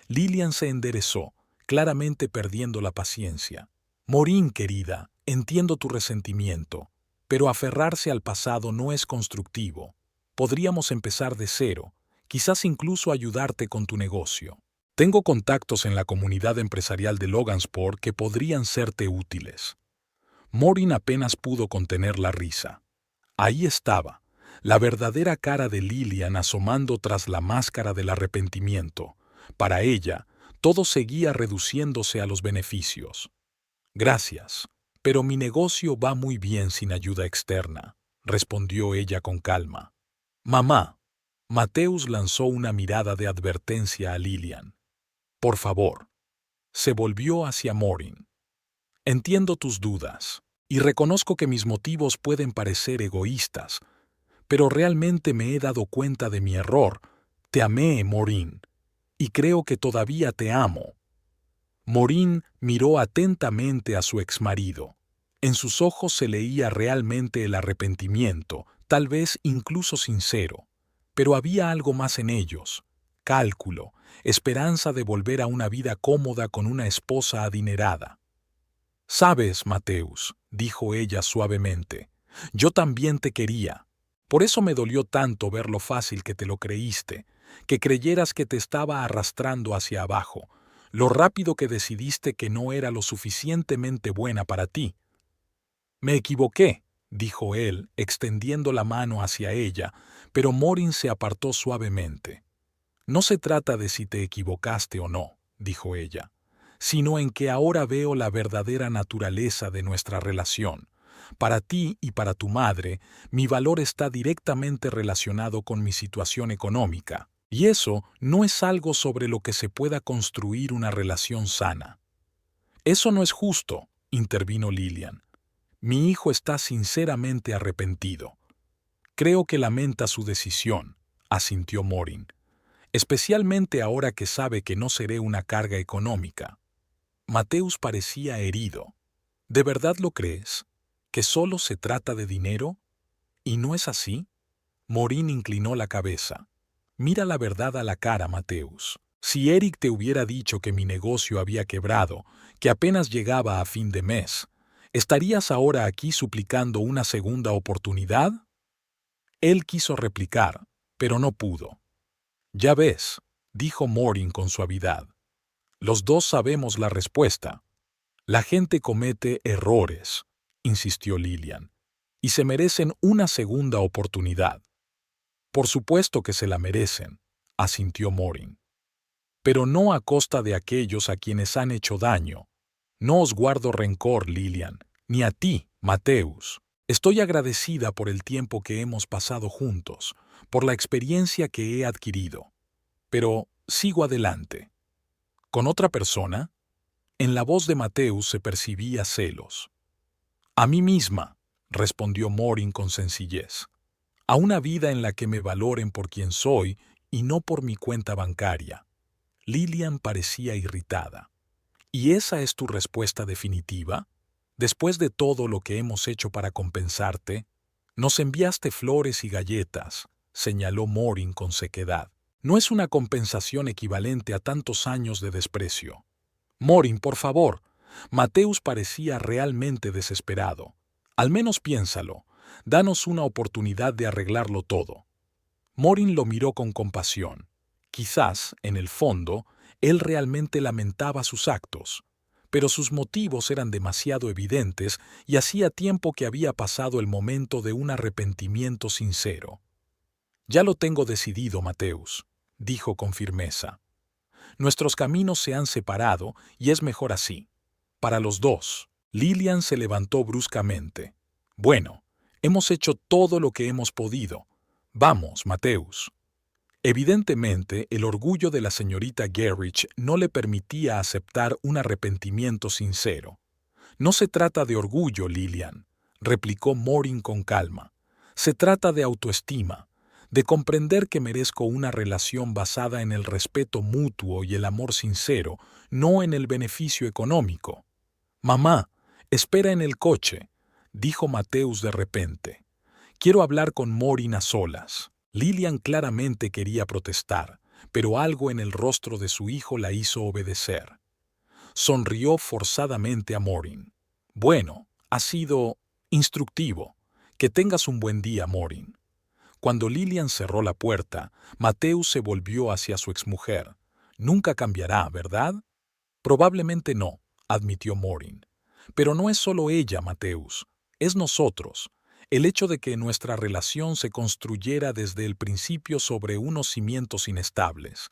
Lillian se enderezó, claramente perdiendo la paciencia. Maureen, querida, entiendo tu resentimiento, pero aferrarse al pasado no es constructivo. Podríamos empezar de cero, quizás incluso ayudarte con tu negocio. Tengo contactos en la comunidad empresarial de Logansport que podrían serte útiles. Maureen apenas pudo contener la risa. Ahí estaba, la verdadera cara de Lillian asomando tras la máscara del arrepentimiento. Para ella, todo seguía reduciéndose a los beneficios. Gracias, pero mi negocio va muy bien sin ayuda externa, respondió ella con calma. Mamá. Mateus lanzó una mirada de advertencia a Lillian. Por favor. Se volvió hacia Maureen. Entiendo tus dudas, y reconozco que mis motivos pueden parecer egoístas, pero realmente me he dado cuenta de mi error. Te amé, Maureen, y creo que todavía te amo. Maureen miró atentamente a su exmarido. En sus ojos se leía realmente el arrepentimiento, tal vez incluso sincero. Pero había algo más en ellos: cálculo, esperanza de volver a una vida cómoda con una esposa adinerada. «Sabes, Mateus», dijo ella suavemente, «yo también te quería. Por eso me dolió tanto ver lo fácil que te lo creíste, que creyeras que te estaba arrastrando hacia abajo, lo rápido que decidiste que no era lo suficientemente buena para ti». «Me equivoqué», dijo él, extendiendo la mano hacia ella, pero Maureen se apartó suavemente. «No se trata de si te equivocaste o no», dijo ella. sino en que ahora veo la verdadera naturaleza de nuestra relación. Para ti y para tu madre, mi valor está directamente relacionado con mi situación económica, y eso no es algo sobre lo que se pueda construir una relación sana. Eso no es justo, intervino Lillian. Mi hijo está sinceramente arrepentido. Creo que lamenta su decisión, asintió Morin, especialmente ahora que sabe que no seré una carga económica. Mateus parecía herido. ¿De verdad lo crees? ¿Que solo se trata de dinero? ¿Y no es así? Morin inclinó la cabeza. Mira la verdad a la cara, Mateus. Si Eric te hubiera dicho que mi negocio había quebrado, que apenas llegaba a fin de mes, ¿estarías ahora aquí suplicando una segunda oportunidad? Él quiso replicar, pero no pudo. Ya ves, dijo Morin con suavidad. Los dos sabemos la respuesta. La gente comete errores, insistió Lillian, y se merecen una segunda oportunidad. Por supuesto que se la merecen, asintió Morin. Pero no a costa de aquellos a quienes han hecho daño. No os guardo rencor, Lillian, ni a ti, Mateus. Estoy agradecida por el tiempo que hemos pasado juntos, por la experiencia que he adquirido. Pero sigo adelante. ¿Con otra persona? En la voz de Mateus se percibía celos. A mí misma, respondió Morin con sencillez. A una vida en la que me valoren por quien soy y no por mi cuenta bancaria. Lillian parecía irritada. ¿Y esa es tu respuesta definitiva? Después de todo lo que hemos hecho para compensarte, nos enviaste flores y galletas, señaló Morin con sequedad. No es una compensación equivalente a tantos años de desprecio. Morin, por favor. Mateus parecía realmente desesperado. Al menos piénsalo. Danos una oportunidad de arreglarlo todo. Morin lo miró con compasión. Quizás, en el fondo, él realmente lamentaba sus actos, pero sus motivos eran demasiado evidentes y hacía tiempo que había pasado el momento de un arrepentimiento sincero. Ya lo tengo decidido, Mateus, dijo con firmeza. Nuestros caminos se han separado y es mejor así. Para los dos. Lillian se levantó bruscamente. Bueno, hemos hecho todo lo que hemos podido. Vamos, Mateus. Evidentemente, el orgullo de la señorita Gerrich no le permitía aceptar un arrepentimiento sincero. No se trata de orgullo, Lillian, replicó Morin con calma. Se trata de autoestima, de comprender que merezco una relación basada en el respeto mutuo y el amor sincero, no en el beneficio económico. Mamá, espera en el coche, dijo Mateus de repente. Quiero hablar con Morin a solas. Lillian claramente quería protestar, pero algo en el rostro de su hijo la hizo obedecer. Sonrió forzadamente a Morin. Bueno, ha sido instructivo. Que tengas un buen día, Morin. Cuando Lillian cerró la puerta, Mateus se volvió hacia su exmujer. Nunca cambiará, ¿verdad? Probablemente no, admitió Morin. Pero no es solo ella, Mateus. Es nosotros. El hecho de que nuestra relación se construyera desde el principio sobre unos cimientos inestables.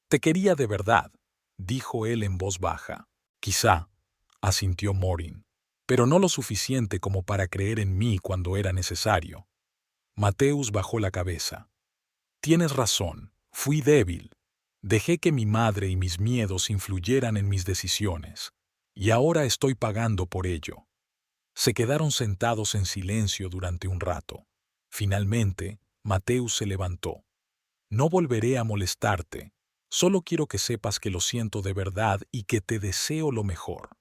Te quería de verdad, dijo él en voz baja. Quizá, asintió Morin, pero no lo suficiente como para creer en mí cuando era necesario. Mateus bajó la cabeza. Tienes razón, fui débil. Dejé que mi madre y mis miedos influyeran en mis decisiones, y ahora estoy pagando por ello. Se quedaron sentados en silencio durante un rato. Finalmente, Mateus se levantó. No volveré a molestarte. Solo quiero que sepas que lo siento de verdad y que te deseo lo mejor.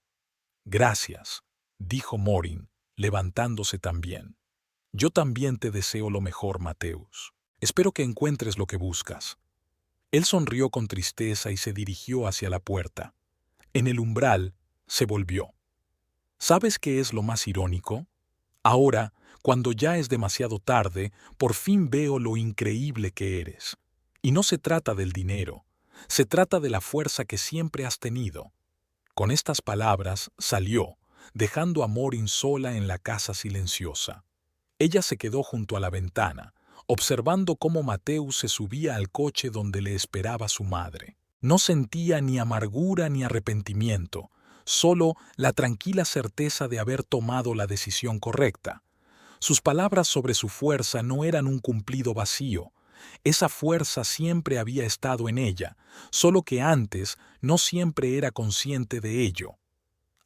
Gracias, dijo Morin, levantándose también. Yo también te deseo lo mejor, Mateus. Espero que encuentres lo que buscas. Él sonrió con tristeza y se dirigió hacia la puerta. En el umbral, se volvió. ¿Sabes qué es lo más irónico? Ahora, cuando ya es demasiado tarde, por fin veo lo increíble que eres. Y no se trata del dinero, se trata de la fuerza que siempre has tenido. Con estas palabras salió, dejando a Morin sola en la casa silenciosa. Ella se quedó junto a la ventana, observando cómo Mateus se subía al coche donde le esperaba su madre. No sentía ni amargura ni arrepentimiento, solo la tranquila certeza de haber tomado la decisión correcta. Sus palabras sobre su fuerza no eran un cumplido vacío. Esa fuerza siempre había estado en ella, solo que antes no siempre era consciente de ello.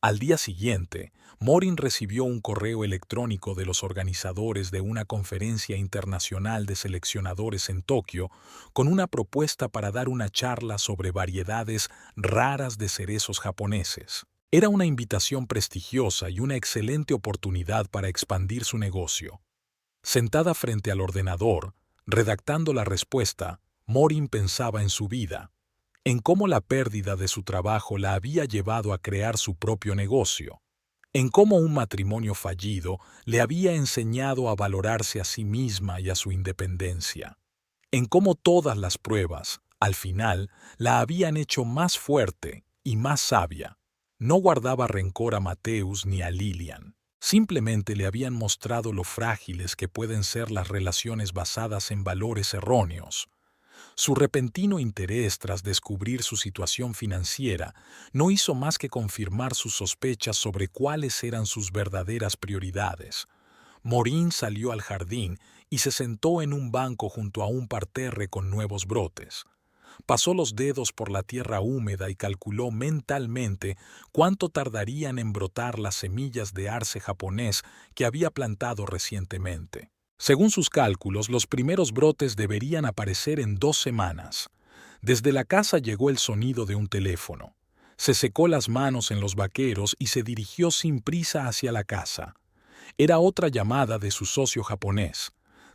Al día siguiente, Morin recibió un correo electrónico de los organizadores de una conferencia internacional de seleccionadores en Tokio con una propuesta para dar una charla sobre variedades raras de cerezos japoneses. Era una invitación prestigiosa y una excelente oportunidad para expandir su negocio. Sentada frente al ordenador, redactando la respuesta, Morin pensaba en su vida, en cómo la pérdida de su trabajo la había llevado a crear su propio negocio, en cómo un matrimonio fallido le había enseñado a valorarse a sí misma y a su independencia, en cómo todas las pruebas, al final, la habían hecho más fuerte y más sabia. No guardaba rencor a Mateus ni a Lilian. Simplemente le habían mostrado lo frágiles que pueden ser las relaciones basadas en valores erróneos. Su repentino interés tras descubrir su situación financiera no hizo más que confirmar sus sospechas sobre cuáles eran sus verdaderas prioridades. Morin salió al jardín y se sentó en un banco junto a un parterre con nuevos brotes. Pasó los dedos por la tierra húmeda y calculó mentalmente cuánto tardarían en brotar las semillas de arce japonés que había plantado recientemente. Según sus cálculos, los primeros brotes deberían aparecer en 2 semanas. Desde la casa llegó el sonido de un teléfono. Se secó las manos en los vaqueros y se dirigió sin prisa hacia la casa. Era otra llamada de su socio japonés.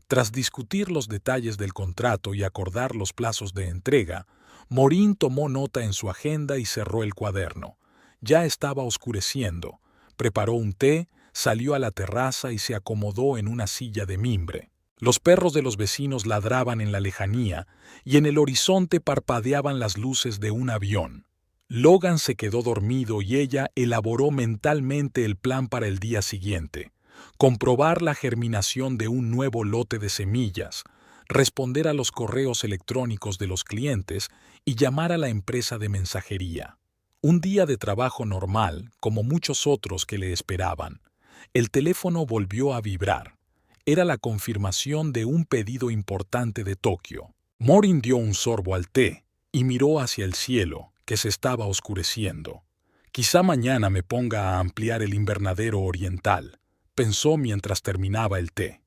Tras discutir los detalles del contrato y acordar los plazos de entrega, Morin tomó nota en su agenda y cerró el cuaderno. Ya estaba oscureciendo. Preparó un té, salió a la terraza y se acomodó en una silla de mimbre. Los perros de los vecinos ladraban en la lejanía y en el horizonte parpadeaban las luces de un avión. Logan se quedó dormido y ella elaboró mentalmente el plan para el día siguiente. Comprobar la germinación de un nuevo lote de semillas, responder a los correos electrónicos de los clientes y llamar a la empresa de mensajería. Un día de trabajo normal, como muchos otros que le esperaban. El teléfono volvió a vibrar. Era la confirmación de un pedido importante de Tokio. Morin dio un sorbo al té y miró hacia el cielo, que se estaba oscureciendo. Quizá mañana me ponga a ampliar el invernadero oriental, pensó mientras terminaba el té.